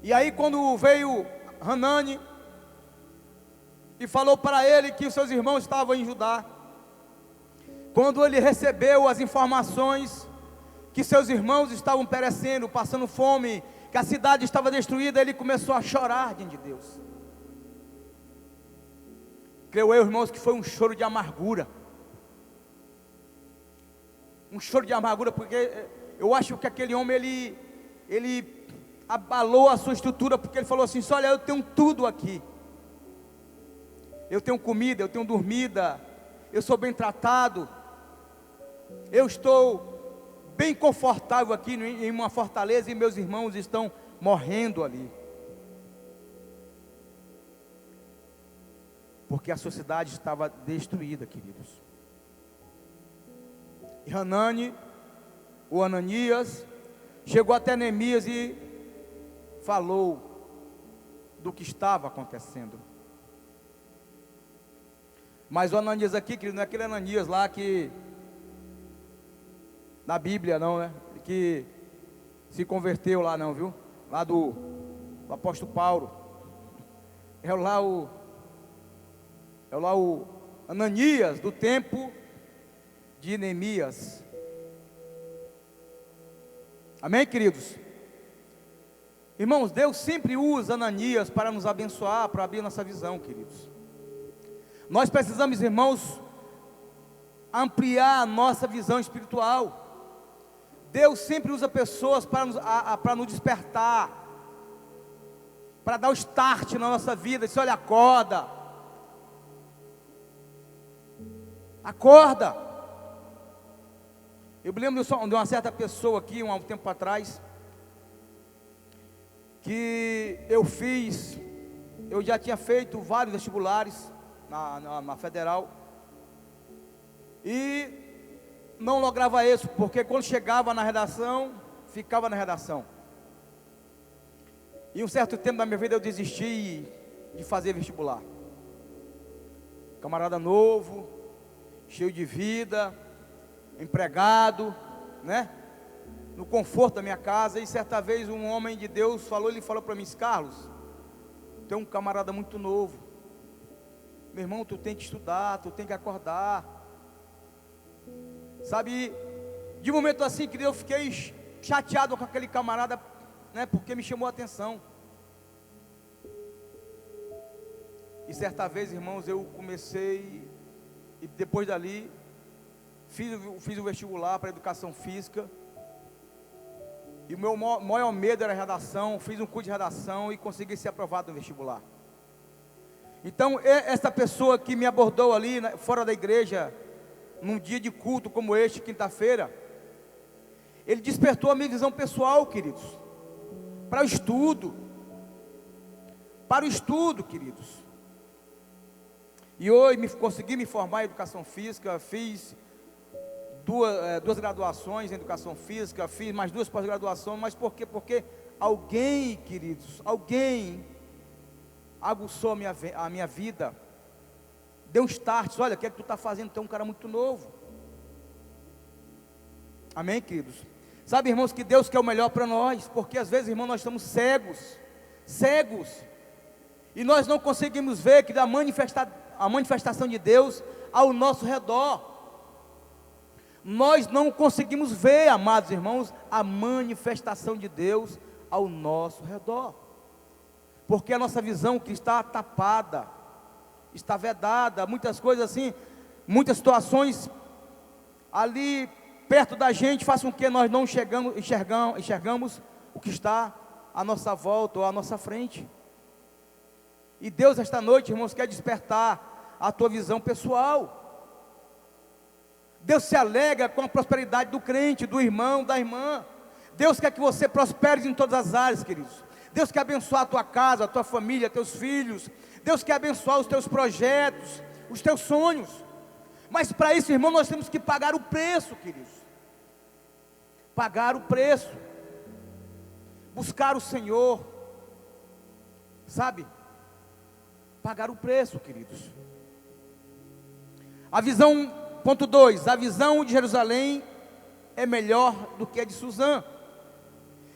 E aí, quando veio Hanani e falou para ele que os seus irmãos estavam em Judá, quando ele recebeu as informações que seus irmãos estavam perecendo, passando fome, que a cidade estava destruída, ele começou a chorar diante de Deus. Creio eu, irmãos, que foi um choro de amargura. Um choro de amargura, porque eu acho que aquele homem, ele abalou a sua estrutura, porque ele falou assim: olha, eu tenho tudo aqui. Eu tenho comida, eu tenho dormida, eu sou bem tratado, eu estou bem confortável aqui em uma fortaleza, e meus irmãos estão morrendo ali. Porque a sociedade estava destruída, queridos. E Hanani, o Ananias, chegou até Neemias e falou do que estava acontecendo. Mas o Ananias aqui, querido, não é aquele Ananias lá que, na Bíblia não, né? Que se converteu lá não, viu? Lá do apóstolo Paulo. é lá o Ananias do tempo de Neemias. Amém, queridos? Irmãos, Deus sempre usa Ananias para nos abençoar, para abrir nossa visão, queridos. Nós precisamos, irmãos, ampliar a nossa visão espiritual. Deus sempre usa pessoas para nos despertar, para dar o start na nossa vida. Diz: olha, acorda, acorda. Eu me lembro de uma certa pessoa aqui, um tempo atrás, que eu já tinha feito vários vestibulares na federal, e não lograva isso, porque quando chegava na redação, ficava na redação. E um certo tempo da minha vida eu desisti de fazer vestibular. Camarada novo, cheio de vida, empregado, né? No conforto da minha casa. E certa vez um homem de Deus falou para mim: Carlos, tem um camarada muito novo, meu irmão, tu tem que estudar, tu tem que acordar. Sabe, de um momento assim que eu fiquei chateado com aquele camarada, né, porque me chamou a atenção. E certa vez, irmãos, eu comecei, e depois dali, fiz o vestibular para educação física. E o meu maior medo era a redação. Fiz um curso de redação e consegui ser aprovado no vestibular. Então, essa pessoa que me abordou ali, fora da igreja, num dia de culto como este, quinta-feira, ele despertou a minha visão pessoal, queridos, para o estudo, queridos. E hoje consegui me formar em educação física, fiz duas graduações em educação física, fiz mais 2 pós-graduações. Mas por quê? Porque alguém, queridos, aguçou a minha vida, deu um start. Olha, o que é que tu está fazendo? Tu é um cara muito novo. Amém, queridos? Sabe, irmãos, que Deus quer o melhor para nós, porque às vezes, irmãos, nós estamos cegos, e nós não conseguimos ver que a manifestação de Deus ao nosso redor. Nós não conseguimos ver, amados irmãos, a manifestação de Deus ao nosso redor, porque a nossa visão que está tapada, está vedada. Muitas coisas assim, muitas situações ali perto da gente fazem com que nós não enxergamos o que está à nossa volta ou à nossa frente. E Deus esta noite, irmãos, quer despertar a tua visão pessoal. Deus se alegra com a prosperidade do crente, do irmão, da irmã. Deus quer que você prospere em todas as áreas, queridos. Deus quer abençoar a tua casa, a tua família, teus filhos. Deus quer abençoar os teus projetos, os teus sonhos. Mas para isso, irmão, nós temos que pagar o preço, queridos. Pagar o preço. Buscar o Senhor. Sabe? Pagar o preço, queridos. A visão, ponto 2, a visão de Jerusalém é melhor do que a de Suzã.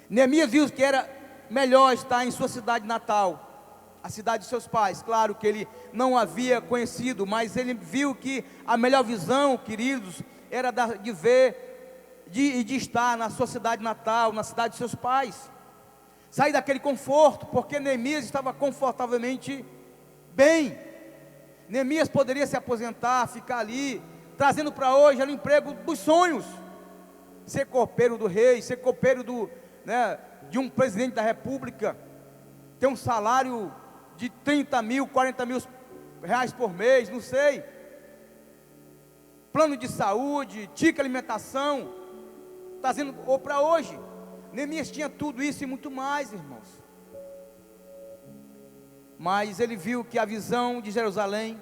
Neemias viu que era melhor estar em sua cidade natal, a cidade de seus pais. Claro que ele não havia conhecido, mas ele viu que a melhor visão, queridos, era de ver, de estar na sua cidade natal, na cidade de seus pais. Sair daquele conforto, porque Neemias estava confortavelmente bem. Neemias poderia se aposentar, ficar ali, trazendo para hoje o emprego dos sonhos, ser copeiro do rei, ser copeiro de um presidente da república, ter um salário de 30 mil, 40 mil reais por mês, não sei, plano de saúde, tique alimentação, trazendo para hoje. Neemias tinha tudo isso e muito mais, irmãos. Mas ele viu que a visão de Jerusalém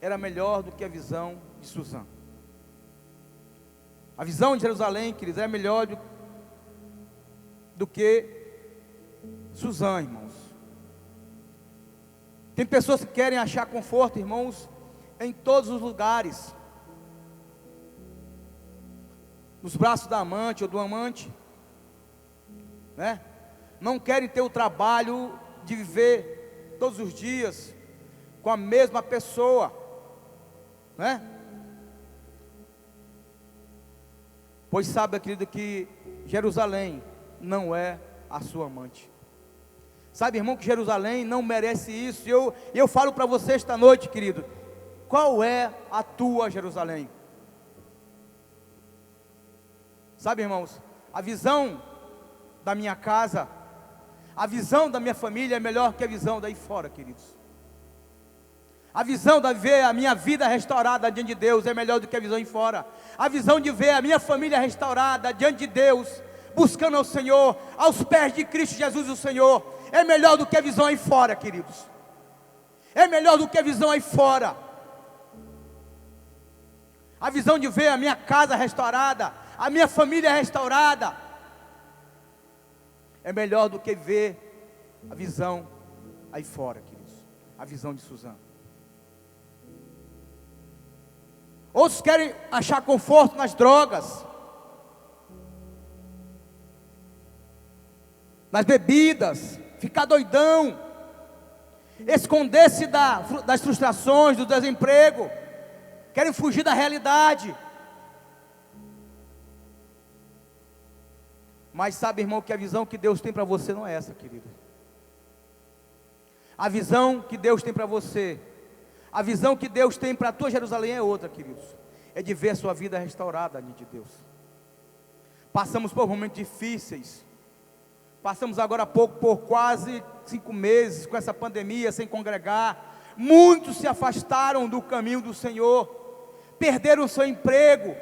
era melhor do que a visão de Suzã. A visão de Jerusalém, queridos, é melhor do que Suzã, irmãos. Tem pessoas que querem achar conforto, irmãos, em todos os lugares, nos braços da amante ou do amante, né? Não querem ter o trabalho de viver todos os dias com a mesma pessoa, né? Pois sabe, querido, que Jerusalém não é a sua amante. Sabe, irmão, que Jerusalém não merece isso. E eu falo para você esta noite, querido, qual é a tua Jerusalém? Sabe, irmãos, a visão da minha casa, a visão da minha família é melhor que a visão daí fora, queridos. A visão de ver a minha vida restaurada diante de Deus é melhor do que a visão aí fora. A visão de ver a minha família restaurada diante de Deus, buscando ao Senhor, aos pés de Cristo Jesus o Senhor, é melhor do que a visão aí fora, queridos. É melhor do que a visão aí fora. A visão de ver a minha casa restaurada, a minha família restaurada, é melhor do que ver a visão aí fora, queridos. A visão de Suzana. Outros querem achar conforto nas drogas, nas bebidas, ficar doidão, esconder-se das frustrações, do desemprego, querem fugir da realidade. Mas sabe, irmão, que a visão que Deus tem para você não é essa, querido. A visão que Deus tem para você, a visão que Deus tem para a tua Jerusalém é outra, queridos. É de ver a sua vida restaurada diante de Deus. Passamos por momentos difíceis. Passamos agora há pouco por quase 5 meses com essa pandemia, sem congregar. Muitos se afastaram do caminho do Senhor, perderam o seu emprego,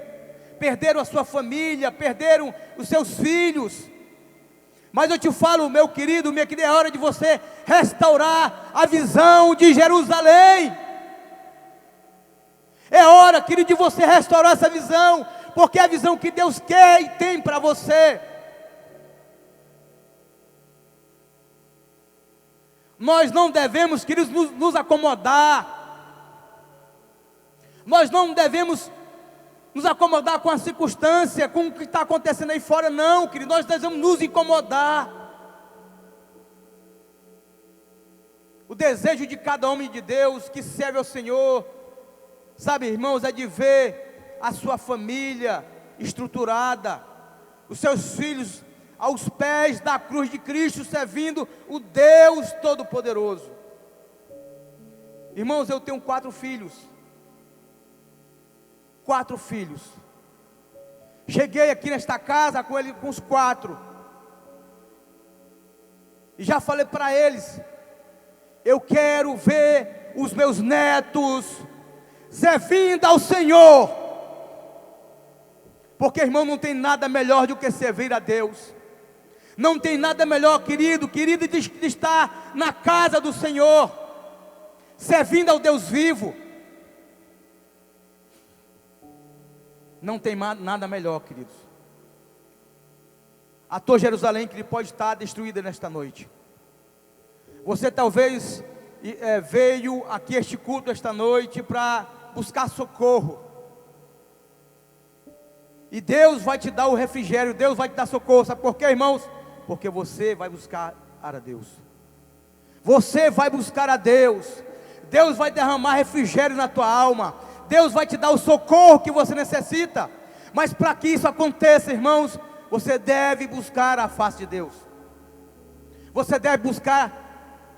perderam a sua família, perderam os seus filhos. Mas eu te falo, meu querido, minha querida, é hora de você restaurar a visão de Jerusalém. É hora, querido, de você restaurar essa visão, porque é a visão que Deus quer e tem para você. Nós não devemos, queridos, nos acomodar. Nós não devemos nos acomodar com a circunstância, com o que está acontecendo aí fora, não, querido. Nós devemos nos incomodar. O desejo de cada homem de Deus que serve ao Senhor, sabe, irmãos, é de ver a sua família estruturada, os seus filhos aos pés da cruz de Cristo, servindo o Deus Todo-Poderoso. Irmãos, eu tenho 4 filhos. 4 filhos. Cheguei aqui nesta casa com os 4. E já falei para eles: eu quero ver os meus netos servindo ao Senhor. Porque, irmão, não tem nada melhor do que servir a Deus. Não tem nada melhor, querido, de estar na casa do Senhor, servindo ao Deus vivo. Não tem nada melhor, queridos. A tua Jerusalém, que pode estar destruída nesta noite. Você talvez veio aqui este culto esta noite para buscar socorro. E Deus vai te dar o refrigério, Deus vai te dar socorro. Sabe por quê, irmãos? Porque você vai buscar a Deus. Você vai buscar a Deus. Deus vai derramar refrigério na tua alma. Deus vai te dar o socorro que você necessita. Mas para que isso aconteça, irmãos, você deve buscar a face de Deus. Você deve buscar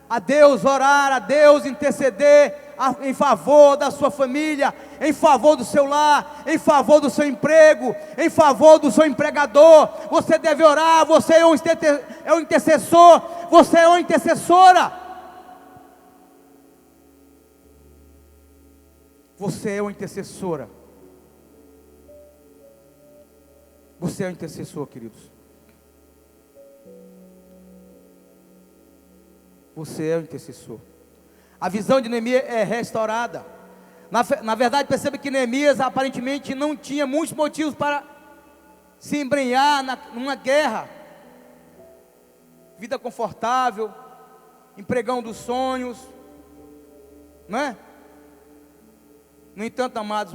a Deus, orar a Deus, interceder em favor da sua família, em favor do seu lar, em favor do seu emprego, em favor do seu empregador. Você deve orar. Você é um intercessor, você é uma intercessora. Você é uma intercessora. Você é um intercessor, queridos. Você é um intercessor. A visão de Neemias é restaurada. Na verdade, perceba que Neemias aparentemente não tinha muitos motivos para se embrenhar numa guerra. Vida confortável, empregão dos sonhos, não é? No entanto, amados,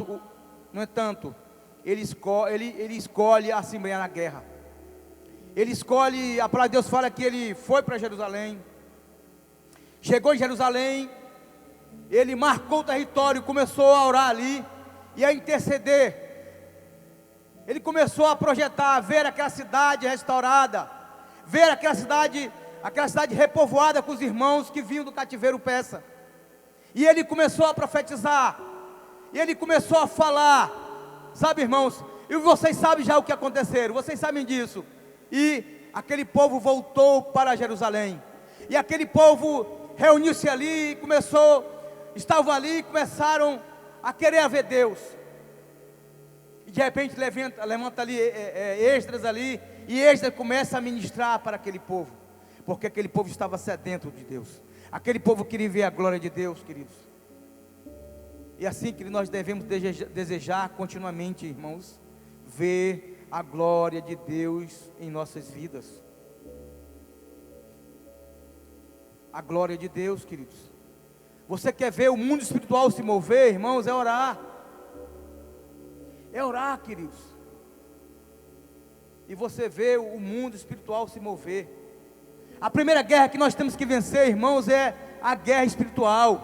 ele escolhe a se embrenhar na guerra. Ele escolhe, a palavra de Deus fala que ele foi para Jerusalém. chegou em Jerusalém, ele marcou o território, começou a orar ali e a interceder. Ele começou a projetar, a ver aquela cidade restaurada, ver aquela cidade repovoada com os irmãos que vinham do cativeiro persa. E ele começou a profetizar, e ele começou a falar, sabe, irmãos, e vocês sabem já o que aconteceu, vocês sabem disso. E aquele povo voltou para Jerusalém, e aquele povo reuniu-se ali, estavam ali e começaram a querer ver Deus. E de repente levanta ali Esdras ali, e Esdras começa a ministrar para aquele povo, porque aquele povo estava sedento de Deus, aquele povo queria ver a glória de Deus, queridos. E assim que nós devemos desejar continuamente, irmãos, ver a glória de Deus em nossas vidas. A glória de Deus, queridos. Você quer ver o mundo espiritual se mover, irmãos? É orar. É orar, queridos. E você vê o mundo espiritual se mover. A primeira guerra que nós temos que vencer, irmãos, é a guerra espiritual.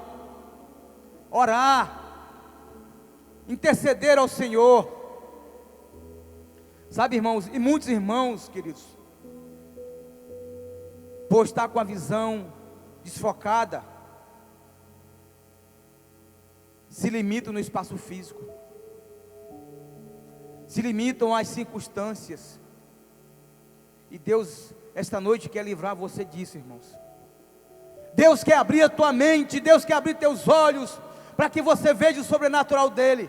Orar. Interceder ao Senhor. Sabe, irmãos, e muitos irmãos, queridos, por estar com a visão desfocada, se limitam no espaço físico, se limitam às circunstâncias. E Deus, esta noite, quer livrar você disso, irmãos. Deus quer abrir a tua mente, Deus quer abrir teus olhos, para que você veja o sobrenatural dEle,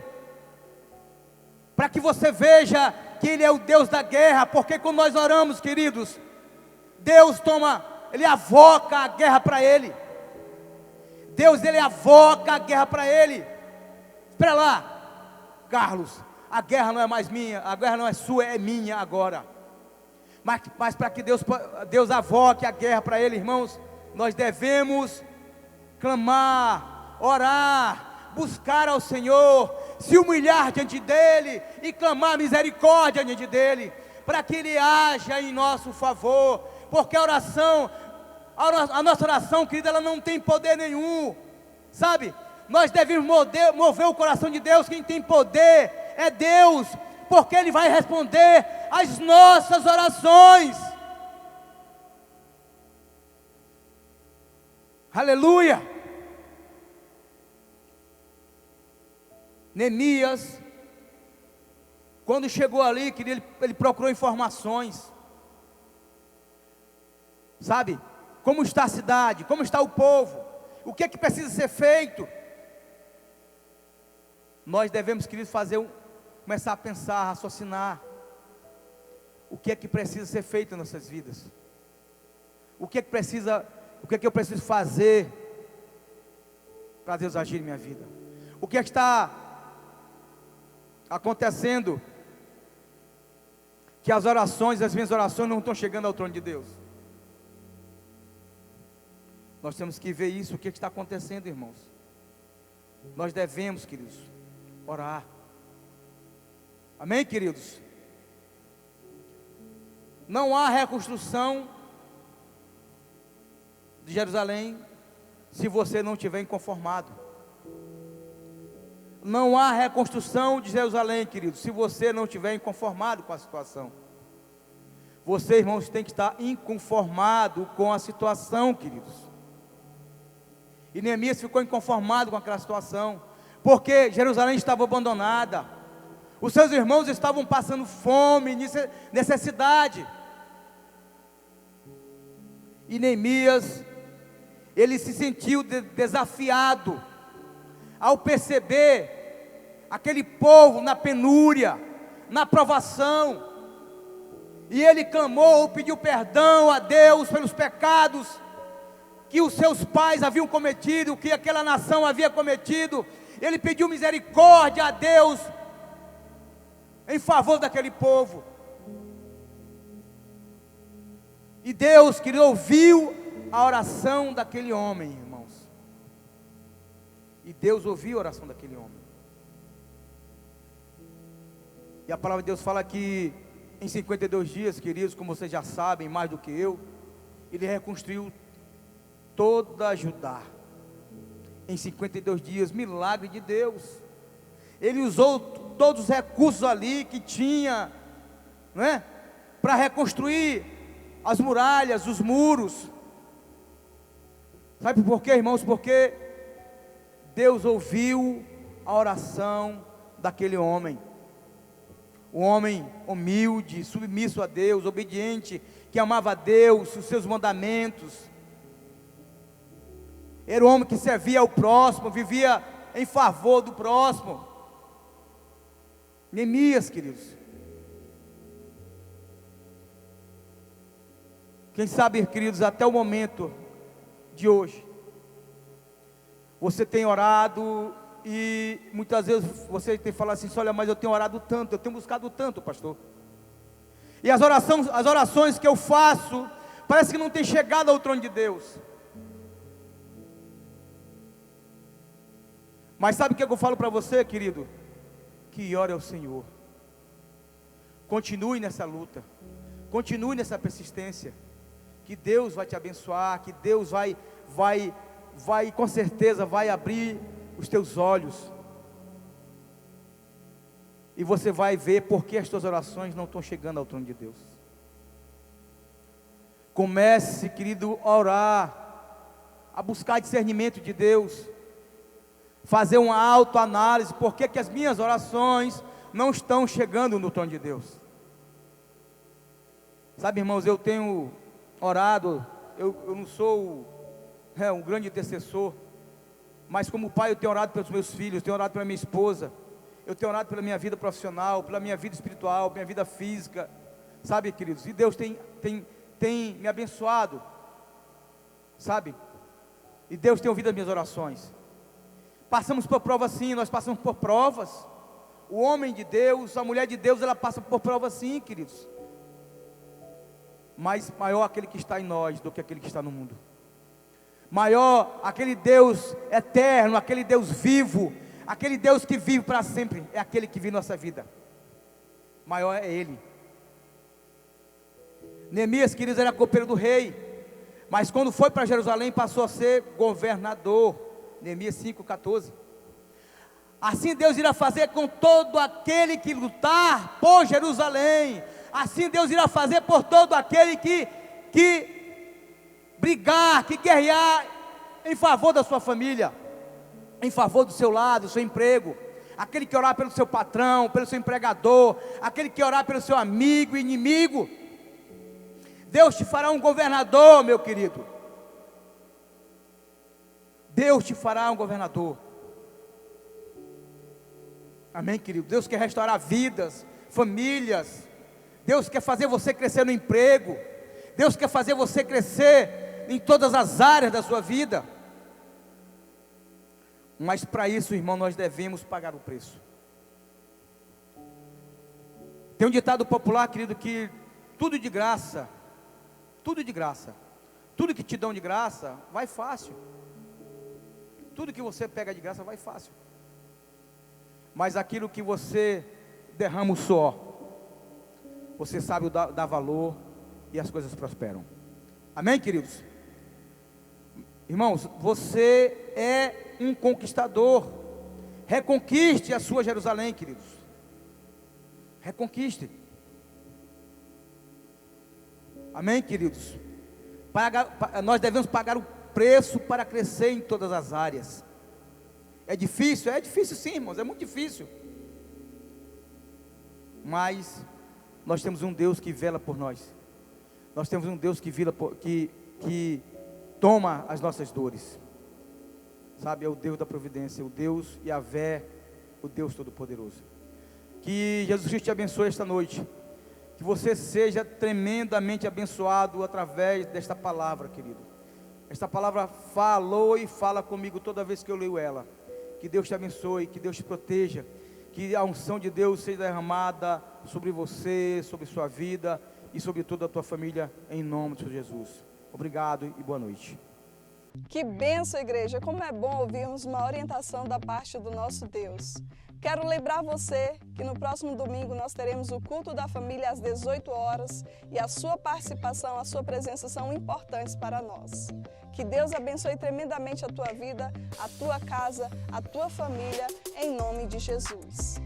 para que você veja que Ele é o Deus da guerra. Porque quando nós oramos, queridos, Deus Ele avoca a guerra para Ele. Deus, Ele avoca a guerra para Ele. Espera lá, Carlos, a guerra não é mais minha, a guerra não é sua, é minha agora. Mas para que Deus avoque a guerra para Ele, irmãos, nós devemos clamar, orar, buscar ao Senhor, se humilhar diante dEle e clamar misericórdia diante dEle, para que Ele haja em nosso favor. Porque a nossa oração, querida, ela não tem poder nenhum, sabe? Nós devemos mover o coração de Deus. Quem tem poder é Deus, porque Ele vai responder às nossas orações. Aleluia. Neemias, quando chegou ali, ele procurou informações, sabe, como está a cidade, como está o povo, o que é que precisa ser feito. Nós devemos, queridos, começar a pensar, a raciocinar, o que é que precisa ser feito em nossas vidas, o que é que eu preciso fazer, para Deus agir em minha vida, o que é que está acontecendo, que as minhas orações não estão chegando ao trono de Deus. Nós temos que ver isso, o que está acontecendo, irmãos. Nós devemos, queridos, orar. Amém, queridos? Não há reconstrução de Jerusalém se você não estiver inconformado. Não há reconstrução de Jerusalém, queridos, se você não estiver inconformado com a situação. Você, irmãos, tem que estar inconformado com a situação, queridos. E Neemias ficou inconformado com aquela situação, porque Jerusalém estava abandonada, os seus irmãos estavam passando fome, necessidade. E Neemias, ele se sentiu desafiado, ao perceber aquele povo na penúria, na provação, e ele clamou, pediu perdão a Deus pelos pecados que os seus pais haviam cometido, que aquela nação havia cometido. Ele pediu misericórdia a Deus em favor daquele povo. E Deus, querido, ouviu a oração daquele homem, irmãos. E Deus ouviu a oração daquele homem. E a palavra de Deus fala que em 52 dias, queridos, como vocês já sabem, mais do que eu, ele reconstruiu toda Judá. Em 52 dias, milagre de Deus. Ele usou todos os recursos ali que tinha, não é? Para reconstruir as muralhas, os muros. Sabe por quê, irmãos? Porque Deus ouviu a oração daquele homem. Um homem humilde, submisso a Deus, obediente, que amava a Deus, os seus mandamentos. Era um homem que servia ao próximo, vivia em favor do próximo. Neemias, queridos. Quem sabe, queridos, até o momento de hoje, você tem orado e muitas vezes você tem falado assim: olha, mas eu tenho orado tanto, eu tenho buscado tanto, pastor. E as orações que eu faço, parece que não tem chegado ao trono de Deus. Mas sabe o que eu falo para você, querido? Que ore ao Senhor. Continue nessa luta. Continue nessa persistência. Que Deus vai te abençoar. Que Deus vai, com certeza, vai abrir os teus olhos. E você vai ver porque as tuas orações não estão chegando ao trono de Deus. Comece, querido, a orar, a buscar discernimento de Deus, fazer uma autoanálise, por que as minhas orações não estão chegando no trono de Deus. Sabe, irmãos, eu tenho orado, eu não sou um grande intercessor, mas como pai eu tenho orado pelos meus filhos, tenho orado pela minha esposa, eu tenho orado pela minha vida profissional, pela minha vida espiritual, pela minha vida física, sabe, queridos, e Deus tem me abençoado, sabe, e Deus tem ouvido as minhas orações. Passamos por provas sim, nós passamos por provas. O homem de Deus, a mulher de Deus, ela passa por provas sim, queridos. Mas maior aquele que está em nós do que aquele que está no mundo. Maior aquele Deus eterno, aquele Deus vivo, aquele Deus que vive para sempre, é aquele que vive nossa vida. Maior é Ele. Neemias, queridos, era copeiro do rei, mas quando foi para Jerusalém passou a ser governador. Neemias 5,14. Assim Deus irá fazer com todo aquele que lutar por Jerusalém. Assim Deus irá fazer por todo aquele que brigar, que guerrear em favor da sua família, em favor do seu lado, do seu emprego. Aquele que orar pelo seu patrão, pelo seu empregador, aquele que orar pelo seu amigo e inimigo. Deus te fará um governador, meu querido. Deus te fará um governador. Amém, querido? Deus quer restaurar vidas, famílias. Deus quer fazer você crescer no emprego. Deus quer fazer você crescer em todas as áreas da sua vida. Mas para isso, irmão, nós devemos pagar o preço. Tem um ditado popular, querido, que tudo de graça, tudo que te dão de graça, vai fácil. Tudo que você pega de graça vai fácil. Mas aquilo que você derrama o suor, você sabe dar valor e as coisas prosperam. Amém, queridos? Irmãos, você é um conquistador. Reconquiste a sua Jerusalém, queridos. Reconquiste. Amém, queridos? Nós devemos pagar o preço para crescer em todas as áreas. É difícil? É difícil sim, irmãos, é muito difícil. Mas nós temos um Deus que vela por nós. Nós temos um Deus que toma as nossas dores. Sabe, é o Deus da providência, o Deus Yahvé, o Deus Todo-Poderoso. Que Jesus Cristo te abençoe esta noite. Que você seja tremendamente abençoado através desta palavra, querido. Esta palavra falou e fala comigo toda vez que eu leio ela. Que Deus te abençoe, que Deus te proteja, que a unção de Deus seja derramada sobre você, sobre sua vida e sobre toda a tua família, em nome de Jesus. Obrigado e boa noite. Que bênção, igreja! Como é bom ouvirmos uma orientação da parte do nosso Deus. Quero lembrar você que no próximo domingo nós teremos o culto da família às 18 horas e a sua participação, a sua presença são importantes para nós. Que Deus abençoe tremendamente a tua vida, a tua casa, a tua família, em nome de Jesus.